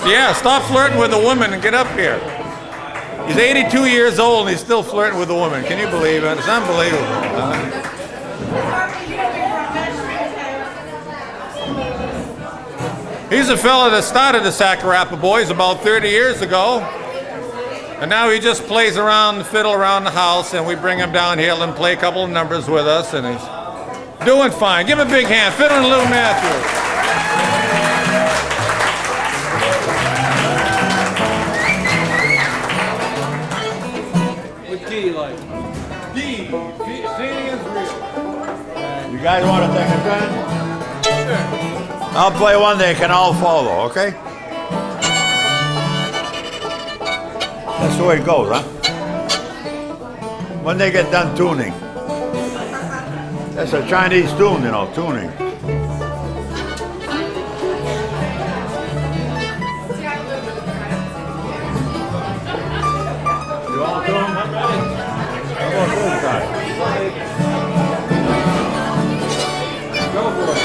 Speaker 1: Yeah, stop flirting with a woman and get up here. He's 82 years old and he's still flirting with a woman. Can you believe it? It's unbelievable. He's a fella that started the Saccarappa Boys about 30 years ago. And now he just plays around, fiddle around the house, and we bring him down here and play a couple of numbers with us, and he's doing fine. Give him a big hand. Fiddling Little Matthew.
Speaker 3: What key you like?
Speaker 1: D. Seeing is real.
Speaker 4: You guys want to take a turn?
Speaker 1: Sure.
Speaker 4: I'll play one they can all follow, okay? That's the way it goes, huh? When they get done tuning. That's a Chinese tune, you know, tuning. You all tune? How about this guy?
Speaker 3: Go for it.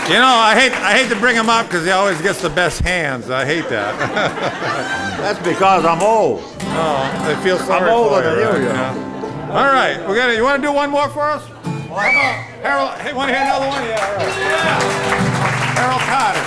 Speaker 1: You know, I hate to bring him up because he always gets the best hands. I hate that.
Speaker 4: That's because I'm old.
Speaker 1: Oh, they feel sorry
Speaker 4: I'm older
Speaker 1: for
Speaker 4: than you,
Speaker 1: right?
Speaker 4: you know.
Speaker 1: Yeah. All right, you want to do one more for us? Harold, hey, want to hear another one? Yeah, all right. Harold Carter.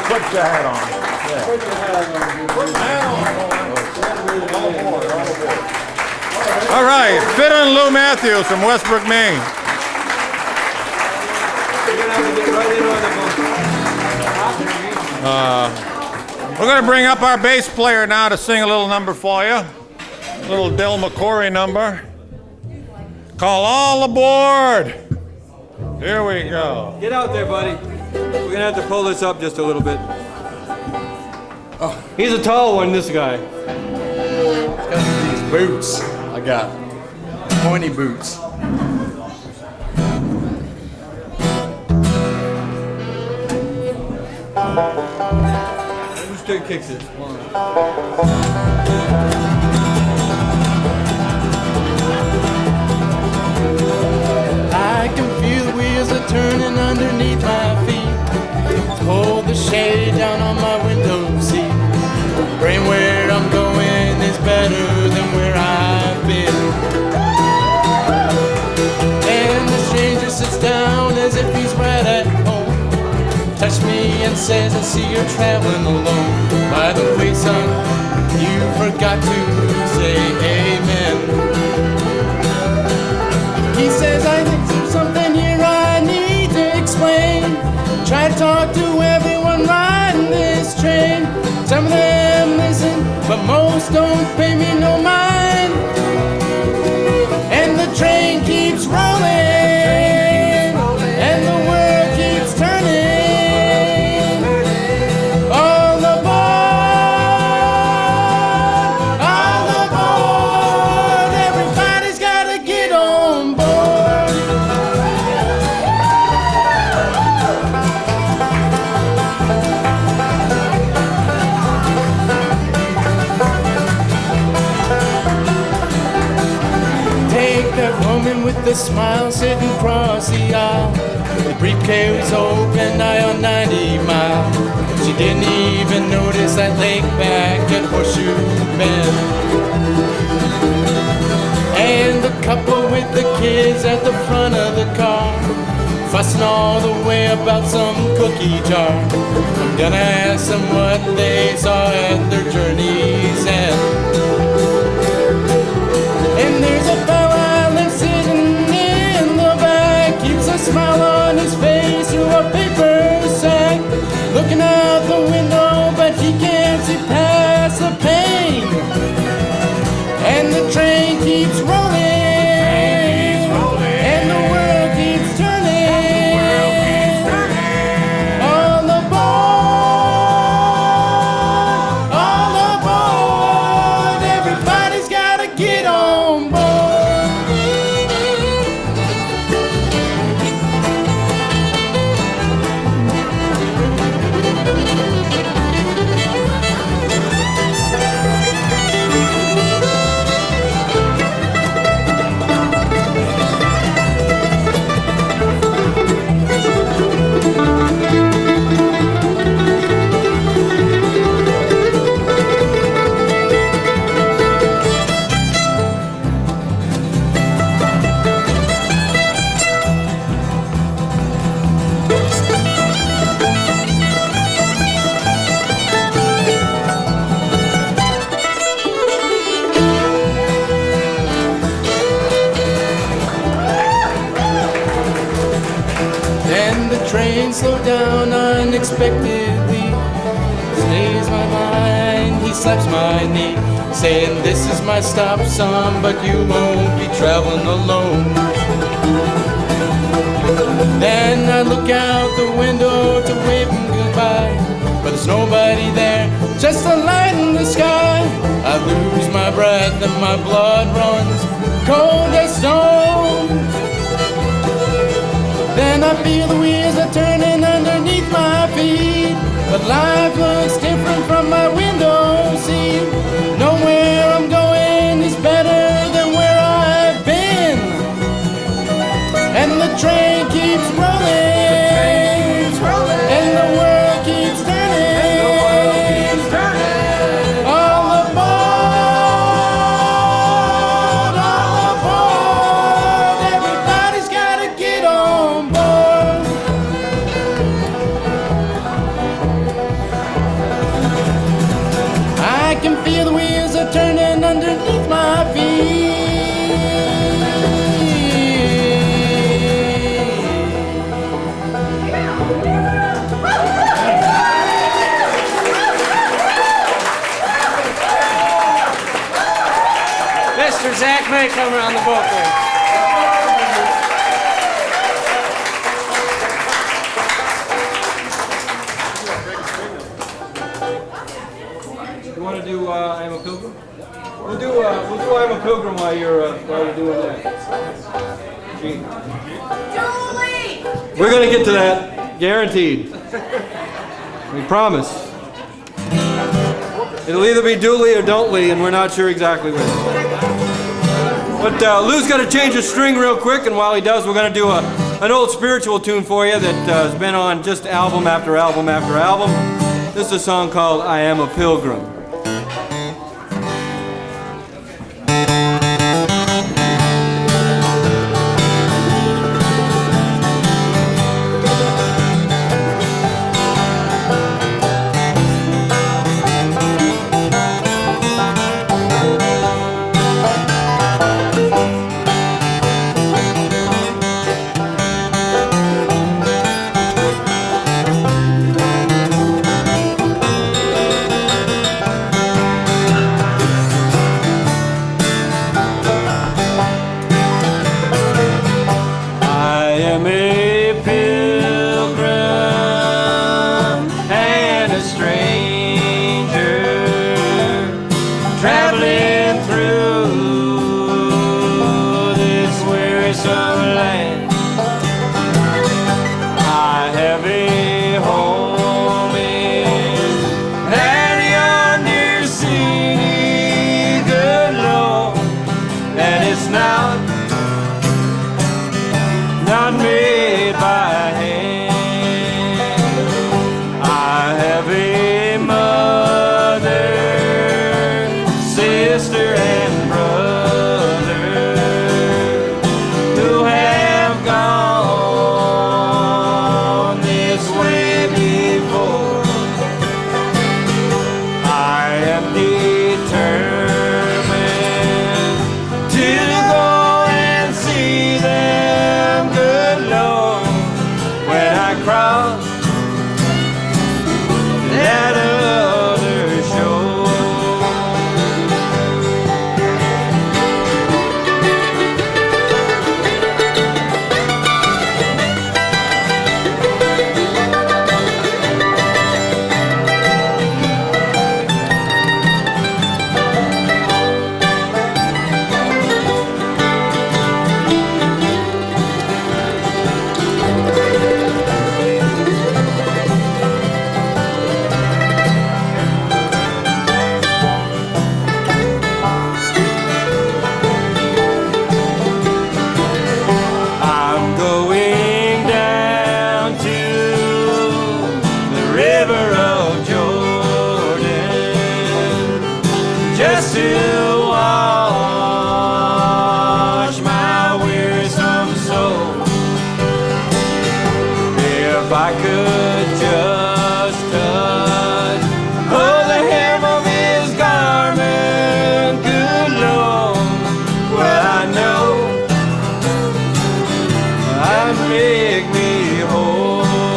Speaker 1: Put your hat on. Yeah. Put your hat on. All right, Fiddle and Lou Matthews from Westbrook, Maine. We're going to bring up our bass player now to sing a little number for you. A little Del McCoury number. Call all aboard. Here we go.
Speaker 3: Get out there, buddy. We're gonna have to pull this up just a little bit. Oh, he's a tall one, this guy.
Speaker 5: These boots I got. Pointy boots.
Speaker 3: Who's doing kicks it?
Speaker 6: I can feel the wheels are turning underneath my feet. Pull the shade down on my window seat. Brain, where I'm going is better than where I've been. And the stranger sits down as if he's right at home. Touch me and says, I see you're traveling alone. By the way, son, you forgot to say amen. He says, I think there's something here I need to explain. Try to talk to everyone riding this train. Some of them listen, but most don't pay me no mind. And the train keeps rolling, and the world keeps turning. All aboard, everybody's gotta get on board. With the smile sitting across the aisle, the briefcase open, eye on 90 Mile. She didn't even notice that lake back at Horseshoe Bend. And the couple with the kids at the front of the car, fussing all the way about some cookie jar. I'm gonna ask them what they saw at their journey's end. And there's a fella sitting in the back, keeps a smile on his face through a paper sack, looking out the window, but he can't see past the pane. And the train keeps rolling, and the world keeps turning. All aboard, all train slowed down unexpectedly. Stays my mind, he slaps my knee, saying this is my stop, son, but you won't be traveling alone. Then I look out the window to wave him goodbye, but there's nobody there, just a light in the sky. I lose my breath and my blood runs cold as stone. Then I feel the wheels are turning underneath my feet, but life looks different from my window seat. Nowhere I'm going is better than where I've been, and the train keeps rolling, and the world keeps turning. All aboard, everybody's gotta get on board. I can feel the wheels are turning underneath my feet.
Speaker 2: Mr. Zach May come around the boat there.
Speaker 3: You want to do I Am a Pilgrim? We'll do I Am a Pilgrim while you're doing that. Gee.
Speaker 7: Julie!
Speaker 3: We're going to get to that, guaranteed. We promise. It'll either be Dooley or Don't Lee, and we're not sure exactly which. But Lou's got to change a string real quick, and while he does, we're going to do an old spiritual tune for you that has been on just album after album after album. This is a song called I Am a Pilgrim.
Speaker 1: make me whole.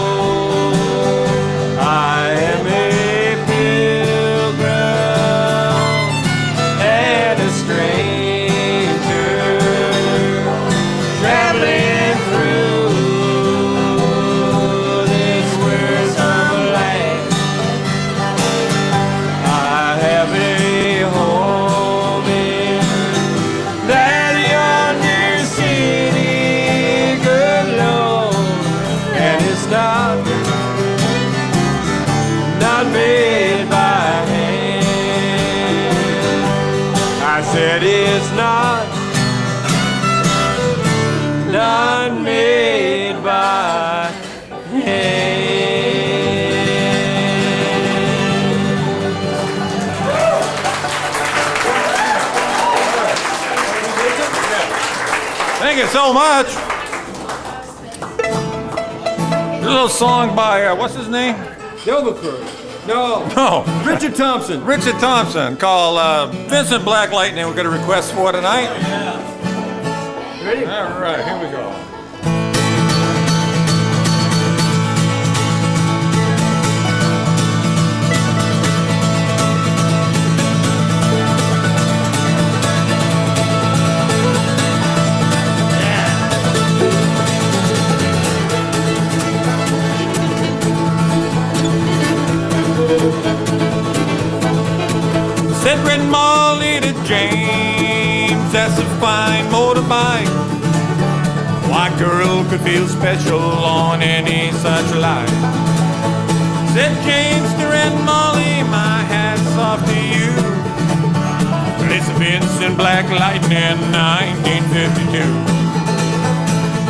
Speaker 3: it's not made by hand.
Speaker 1: Thank you so much. A little song by, what's his name?
Speaker 3: No.
Speaker 1: No.
Speaker 3: Richard Thompson.
Speaker 1: Richard Thompson, called Vincent Black Lightning. We've got a request for tonight.
Speaker 3: Ready?
Speaker 1: All right, here we go. Said Red Molly to James, that's a fine motorbike. White girl could feel special on any such light. Said James to Red Molly, my hat's off to you. It's Vincent Black Lightning 1952.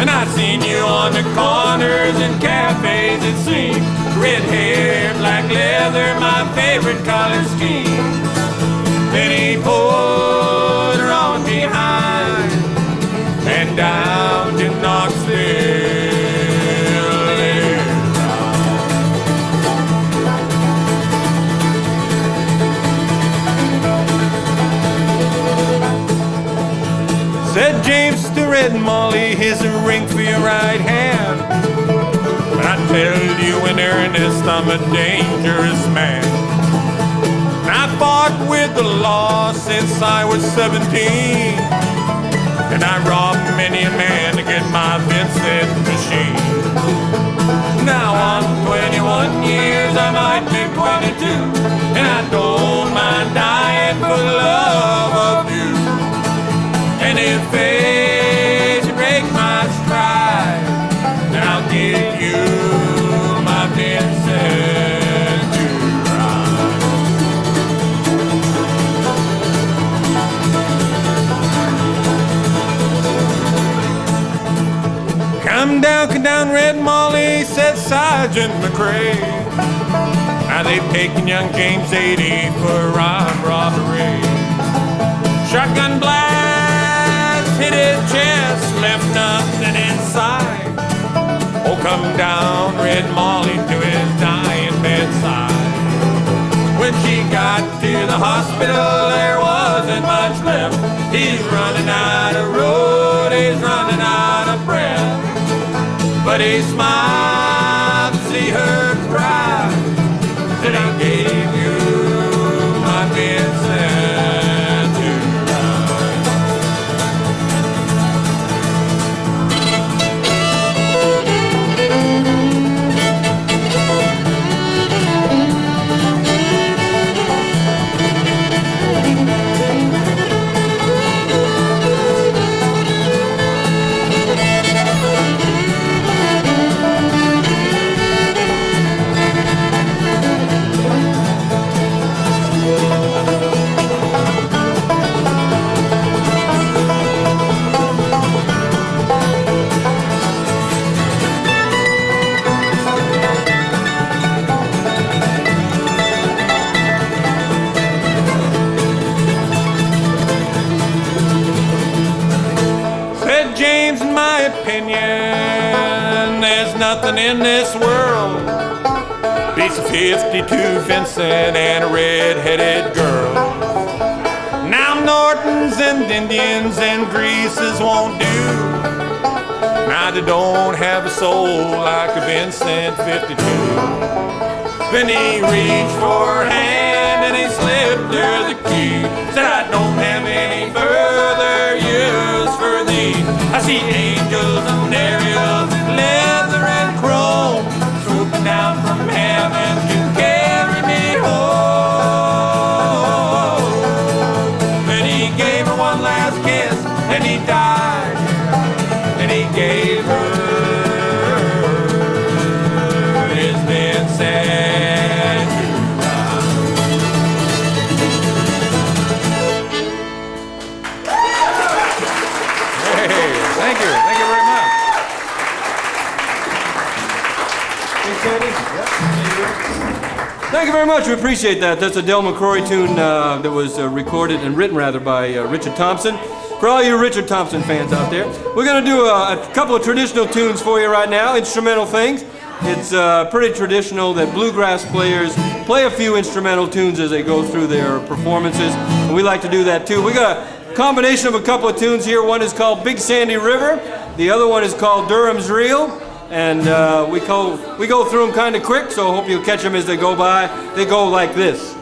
Speaker 1: And I've seen you on the corners and cafes it seems. Red hair, black leather, my favorite color scheme. Then he pulled her on behind and down to Knoxville. Said James to Red Molly, here's a ring for your right hand. But I tell you in earnest, I'm a dangerous man. I fought with the law since I was 17, and I robbed many a man to get my Vincent machine. Now I'm 21 years, I might be 22, and I don't mind dying for the love of you. And if fate should break my stride, then I'll give you my Vincent. Come down, Red Molly, said Sergeant McCrae. Now they've taken young James 80 for armed robbery. Shotgun blast hit his chest, left nothing inside. Oh, come down, Red Molly, to his dying bedside. When she got to the hospital, there wasn't much left. He's running out of road, he's running out of breath. But he smiled to see her cry. Said I gave you my Vincent to nothing in this world beats a 52 Vincent and a red-headed girl. Now Nortons and Indians and Greases won't do. Now they don't have a soul like a Vincent 52. Then he reached for her hand and he slipped her the key. Said I don't have any further use for thee. I see angels and aerials in leather and chrome swooping down from heaven to carry me home. Then he gave her one last kiss and he died. And he gave her his Vincent.
Speaker 3: Thank you very much. We appreciate that. That's a Del McCrory tune that was recorded and written rather by Richard Thompson. For all you Richard Thompson fans out there, we're going to do a couple of traditional tunes for you right now, instrumental things. It's pretty traditional that bluegrass players play a few instrumental tunes as they go through their performances, and we like to do that too. We got a combination of a couple of tunes here. One is called Big Sandy River. The other one is called Durham's Reel. And we go through them kind of quick, so I hope you'll catch them as they go by. They go like this.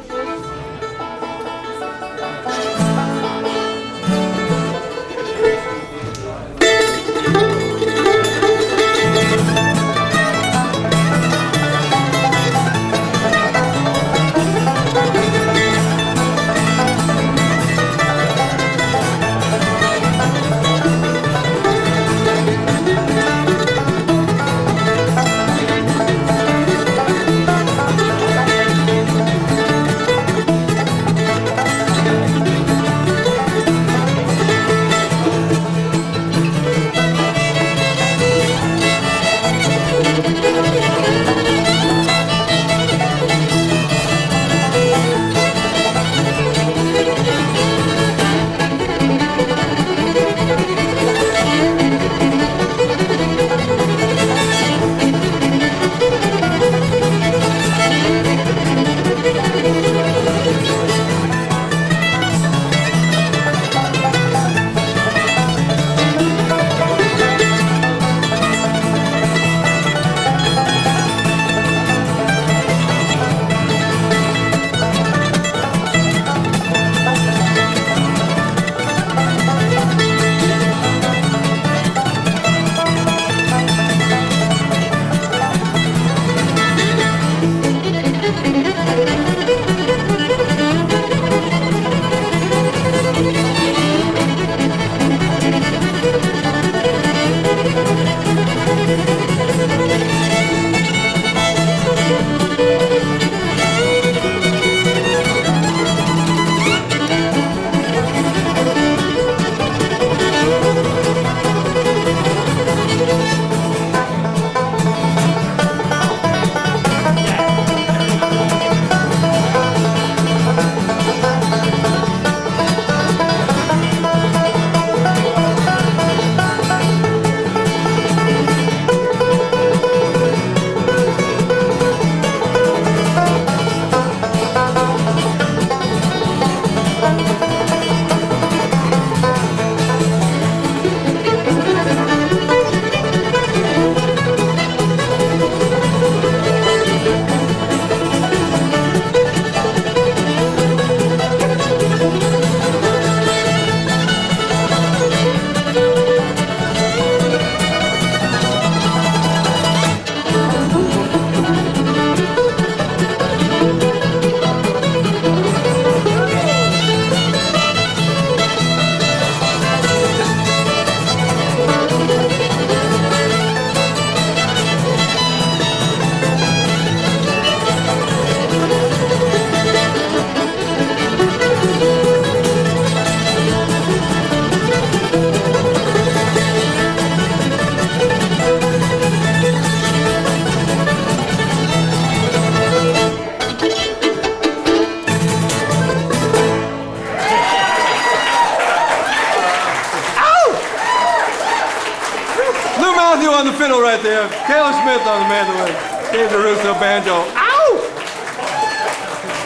Speaker 3: on the fiddle right there. Taylor Smith on the mandolin. Dave DeRusso banjo. Ow!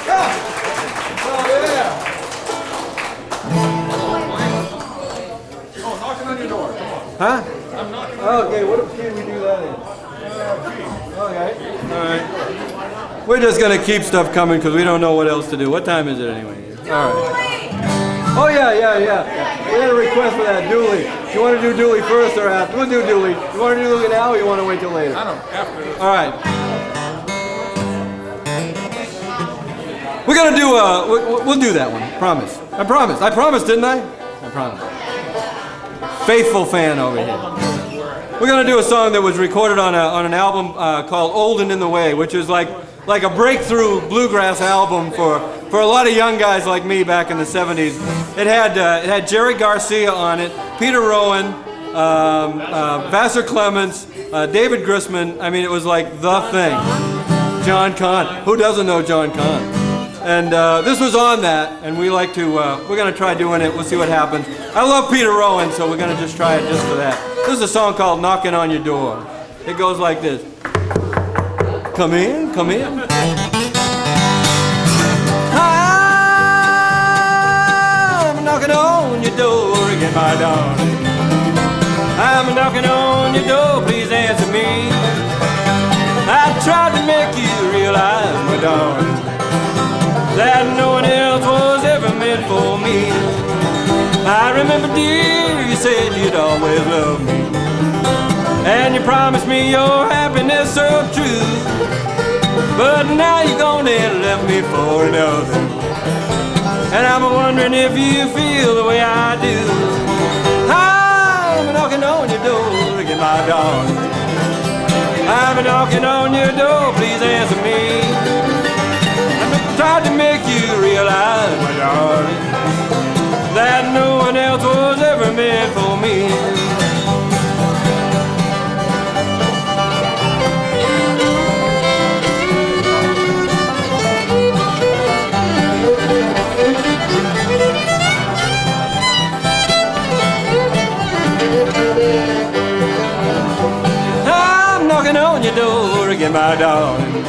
Speaker 3: Yeah. Oh, yeah. Oh, knocking on your door. Come on. Huh? I'm knocking on your door. Okay, what key do we do that in? Okay. All right. We're just going to keep stuff coming because we don't know what else to do. What time is it anyway? All right. Oh, yeah. We had a request for that, Dooley. You want to do Dooley first or after? We'll do Dooley. You want to do Dooley now or you want to wait till later?
Speaker 1: I don't, after.
Speaker 3: All right. We're going to do, we'll do that one. Promise. I promised, didn't I? I promised. Faithful fan over here. We're going to do a song that was recorded on an album called Old and in the Way, which is like a breakthrough bluegrass album for a lot of young guys like me back in the 70s. It had Jerry Garcia on it, Peter Rowan, Vassar Clements, David Grisman. I mean, it was like the thing. John Kahn. Who doesn't know John Kahn? And this was on that, and we like to, we're going to try doing it. We'll see what happens. I love Peter Rowan, so we're going to just try it just for that. This is a song called Knocking on Your Door. It goes like this. Come in, come in. I'm knocking on your door again, my darling. I'm knocking on your door, please answer me. I tried to make you realize, my darling, that no one else was ever meant for me. I remember, dear, you said you'd always love me, and you promised me your happiness so true. But now you're gone and left me for another, and I'm wondering if you feel the way I do. I'm knocking on your door again, my darling. I'm knocking on your door, please answer me. I tried to make you realize, my darling, that no one else was ever meant for me. I'm knocking on your door again, my darling.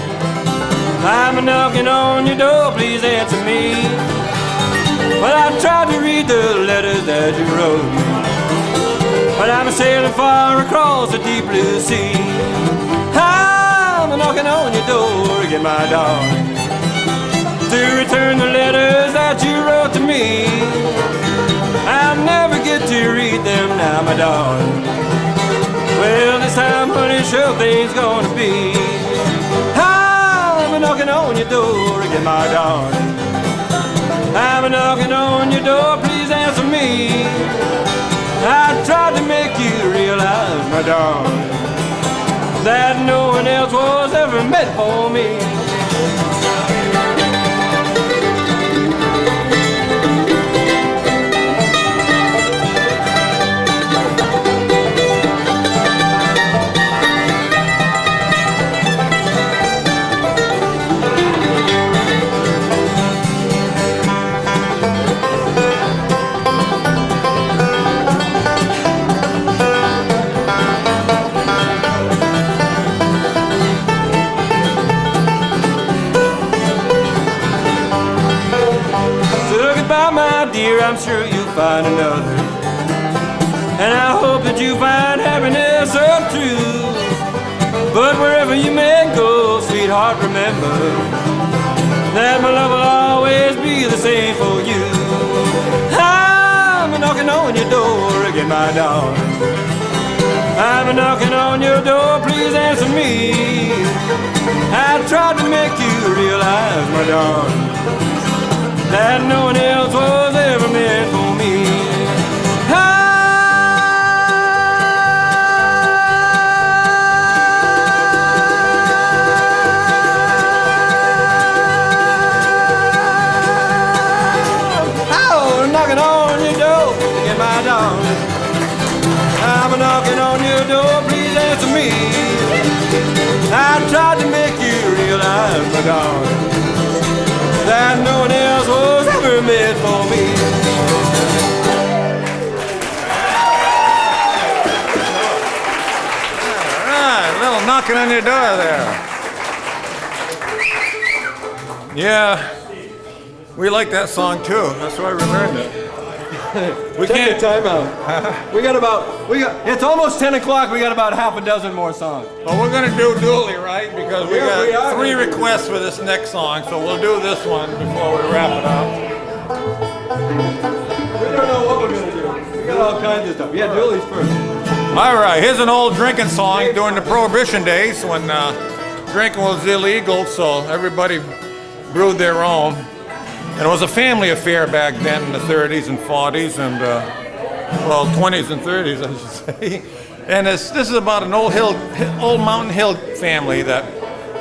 Speaker 3: I'm knocking on your door, please answer me. Well, I tried to read the letters that you wrote, but I'm sailing far across the deep blue sea. I'm knocking on your door again, my darling, to return the letters that you wrote to me. I'll never get to read them now, my darling. Well, this time, honey, sure things gonna be. I'm knocking on your door again, my darling. I'm knocking on your door, please answer me. I tried to make you realize, my darling, that no one else was ever meant for me. Dear, I'm sure you'll find another, and I hope that you find happiness so true. But wherever you may go, sweetheart, remember that my love will always be the same for you. I'm knocking on your door again, my darling. I'm knocking on your door, please answer me. I tried to make you realize, my darling, that no one else was ever meant for me. I'm knocking on your door, get my darling. I'm knocking on your door, please answer me. I tried to make you realize, my darling, that no one else was ever meant for me.
Speaker 1: All right, a little knocking on your door there. Yeah, we like that song too. That's why we learned it. We
Speaker 3: Take
Speaker 1: can't.
Speaker 3: a time out. It's almost 10 o'clock. We got about half a dozen more songs.
Speaker 1: Well, we're gonna do Dooley, right? Because we
Speaker 3: Yeah, we
Speaker 1: got
Speaker 3: are
Speaker 1: 3
Speaker 3: gonna do
Speaker 1: requests for this next song, so we'll do this one before we wrap it up.
Speaker 3: We don't know what we're going to do. We got all kinds of stuff. Yeah, Dooley's first.
Speaker 1: All right, here's an old drinking song during the Prohibition days when drinking was illegal, so everybody brewed their own. And it was a family affair back then in the 30s and 40s and, 20s and 30s, I should say. And this is about an old Mountain Hill family that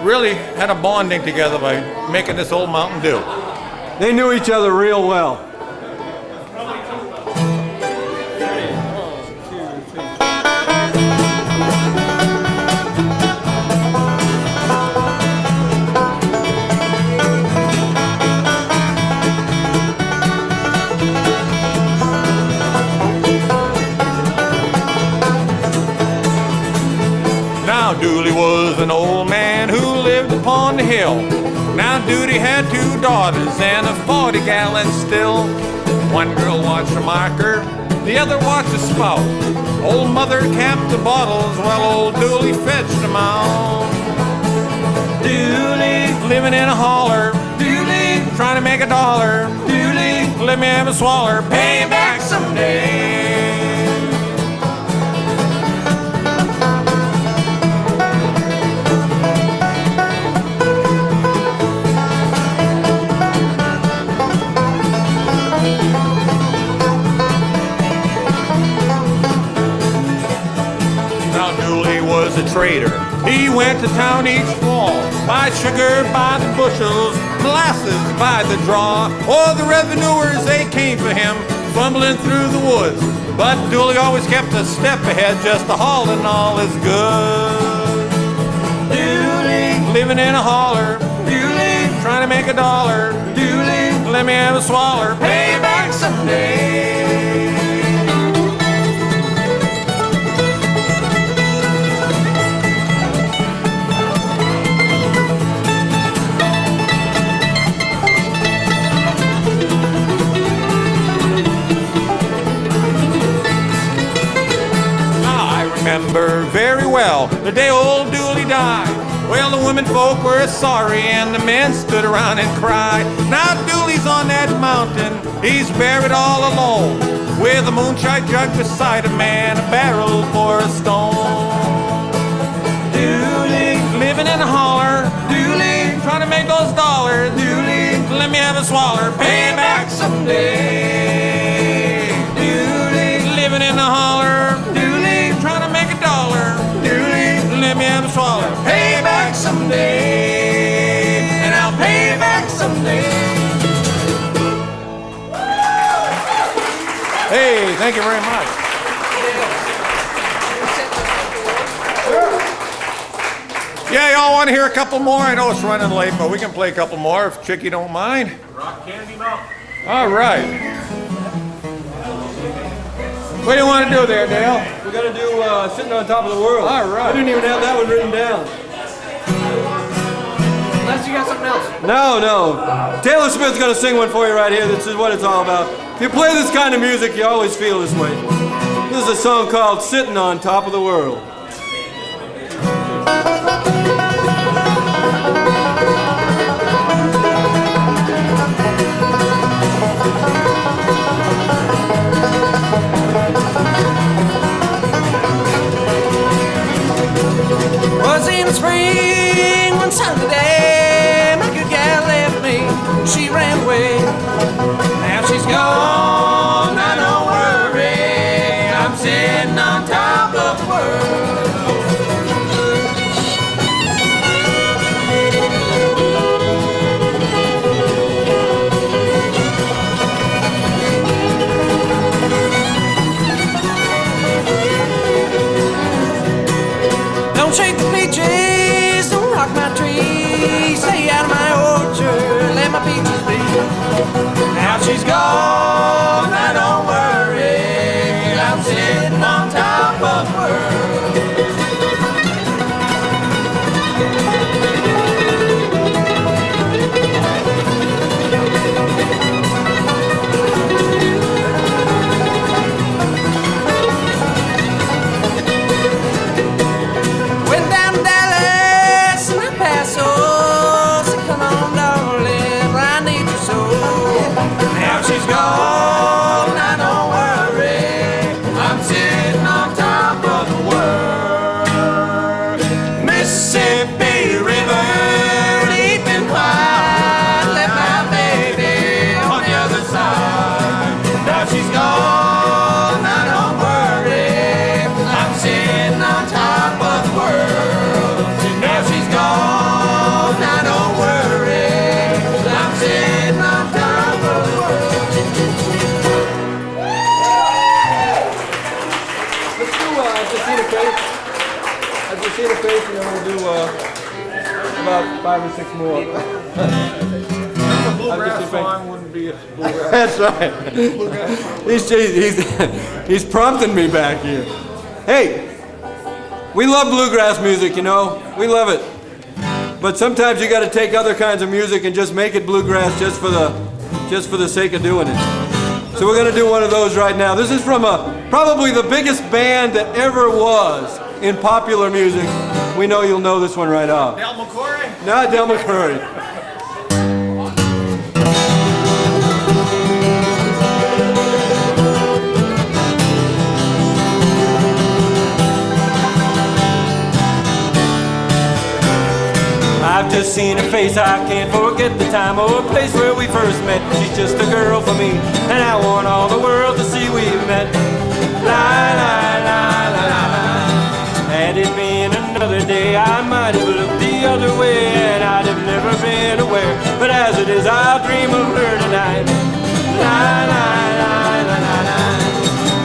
Speaker 1: really had a bonding together by making this old Mountain Dew.
Speaker 3: They knew each other real well.
Speaker 1: Now Dooley was an old man who lived upon the hill. Now Dooley had 2 daughters and a 40-gallon still. One girl watched her marker, the other watched the spout. Old mother capped the bottles while old Dooley fetched them out. Dooley, living in a holler. Dooley, trying to make a dollar. Dooley, let me have a swaller. Pay back someday. Was a trader. He went to town each fall, buy sugar by the bushels, molasses by the draw. All the revenuers, they came for him, fumbling through the woods. But Dooley always kept a step ahead, just a hauling all his goods. Dooley, living in a holler. Dooley, trying to make a dollar. Dooley, let me have a swaller. Pay back someday. Remember very well the day old Dooley died. Well, the women folk were sorry and the men stood around and cried. Now Dooley's on that mountain, he's buried all alone, with a moonshine jug beside him and a barrel for a stone. Dooley, living in a holler. Dooley, trying to make those dollars. Dooley, let me have a swaller. Pay back someday. Dooley, living in a holler. Trying to make a dollar. Dooley, let me have a swaller. Pay back someday, and I'll pay back someday. Hey, thank you very much. Yeah, y'all want to hear a couple more? I know it's running late, but we can play a couple more if Chicky don't mind.
Speaker 2: Rock candy melt.
Speaker 1: All right. What do you want to do there, Dale?
Speaker 3: We're going to do Sitting on Top of the World.
Speaker 1: All right.
Speaker 3: I didn't even have that one written down.
Speaker 6: Unless you got something else.
Speaker 3: No. Taylor Smith's going to sing one for you right here. This is what it's all about. If you play this kind of music, you always feel this way. This is a song called Sitting on Top of the World.
Speaker 6: Was in the spring one Sunday day, my good gal left me, she ran away. Now she's gone, I don't worry, I'm sitting on top of the world. Don't shake the peaches, don't rock my tree, stay out of my orchard, let my peaches be. Now she's gone, I don't worry, I'm sitting on top of the world. Went down to Dallas and I passed so come on darling, I need you so. Now she's gone, I don't worry, I'm sitting on top of the world. Mississippi River, deep and wide, left my baby on the other side. Now she's gone, I don't worry, I'm sitting on top of the world. Now she's gone, I don't worry, I'm sitting on top of the world.
Speaker 3: Let's do Argentina Face. Argentina Face, and then we'll do about 5 or 6 more.
Speaker 1: Bluegrass song wouldn't be a bluegrass.
Speaker 3: That's right. He's prompting me back here. Hey, We love bluegrass music, you know. We love it. But sometimes you got to take other kinds of music and just make it bluegrass just for the sake of doing it. So we're going to do one of those right now. This is from probably the biggest band that ever was in popular music. We know you'll know this one right off.
Speaker 1: Del McCoury?
Speaker 3: Not Del McCoury. I've just seen her face, I can't forget the time or place where we first met. She's just a girl for me, and I want all the world to see we met. La la la la la. Had it been another day, I might have looked the other way, and I'd have never been aware. But as it is, I'll dream of her tonight. La la la la la la.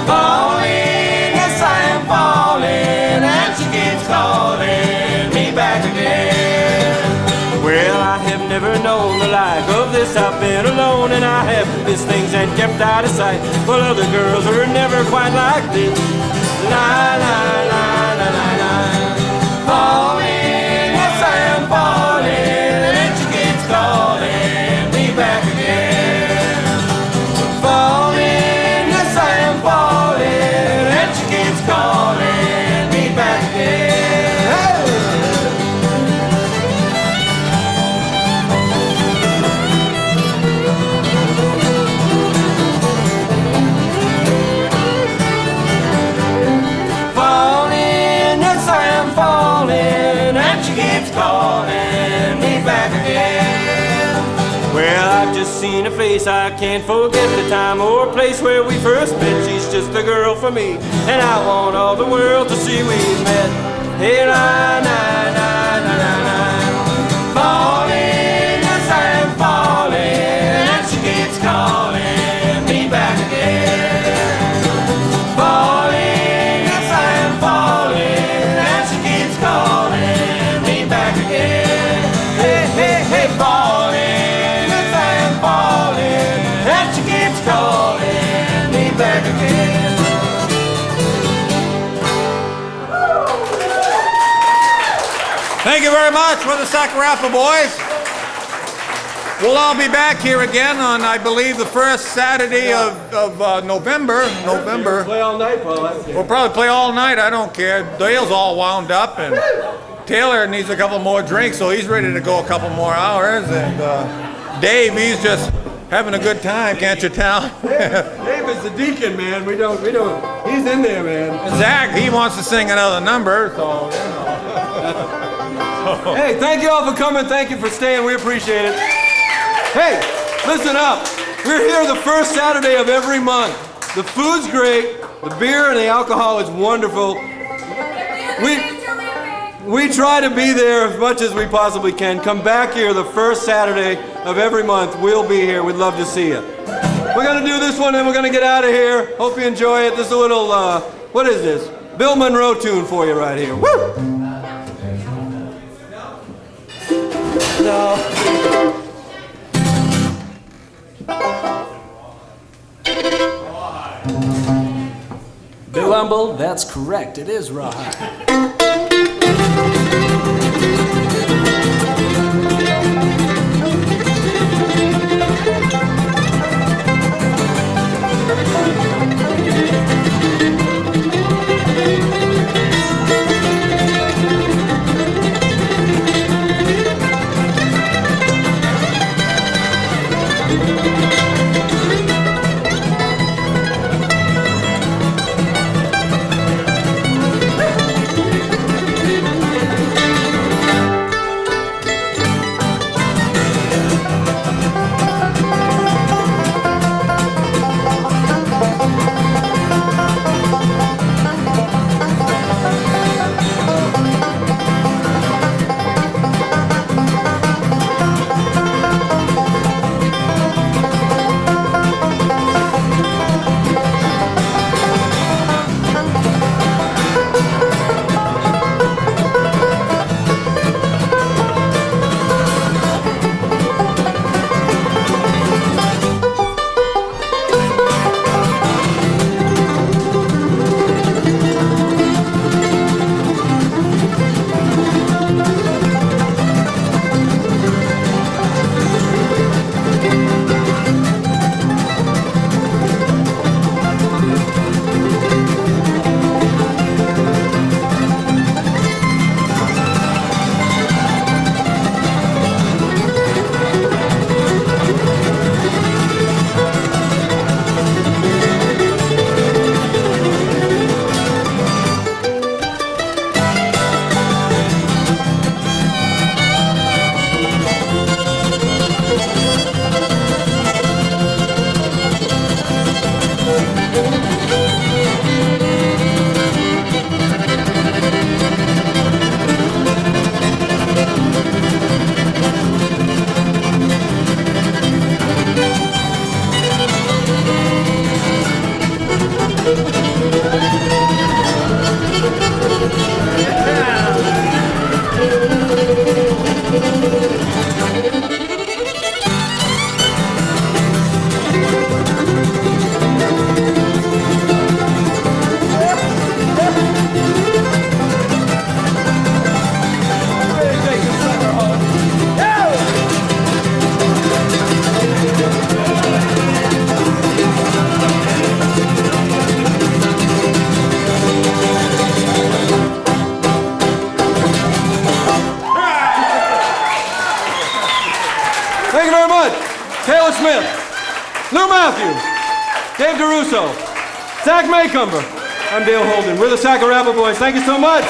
Speaker 3: Falling, yes I am falling, and she keeps calling me back again. Well, I have never known the like of this. I've been alone and I have missed things and kept out of sight. Well, other girls are never quite like this. La la la la la la. Falling, yes I am falling, and she keeps calling me back again. Falling, yes I am falling, and she keeps calling me back again. Calling me back again. Well, I've just seen her face, I can't forget the time or place where we first met. She's just a girl for me, and I want all the world to see we've met. Hey, la, na, na, na, na, na. Falling, yes I am falling, and she keeps calling me back again. Falling, yes I am falling, and she keeps calling me back again. Hey, hey, hey, falling, yes I am falling, and she keeps calling me back again.
Speaker 1: Thank you very much for the Saccarappa Boys. We'll all be back here again on, I believe, the first Saturday of November.
Speaker 3: Play all night, Paul.
Speaker 1: We'll probably play all night. I don't care. Dale's all wound up, and Taylor needs a couple more drinks, so he's ready to go a couple more hours. And Dave, he's just having a good time, can't you tell?
Speaker 3: Dave is the deacon, man. We don't. He's in there, man.
Speaker 1: And Zach, he wants to sing another number, so, you know.
Speaker 3: Hey, thank you all for coming. Thank you for staying. We appreciate it. Hey, listen up. We're here the first Saturday of every month. The food's great. The beer and the alcohol is wonderful. We try to be there as much as we possibly can. Come back here the first Saturday of every month. We'll be here. We'd love to see you. We're going to do this one and we're going to get out of here. Hope you enjoy it. This is a little, what is this? Bill Monroe tune for you right here. Woo! No.
Speaker 6: Bill Humble, that's correct. It is rawhide.
Speaker 3: Taylor Smith, Lou Matthews, Dave DeRusso, Zach Maycumber. I'm Dale Holden. We're the Saccarappa Boys. Thank you so much.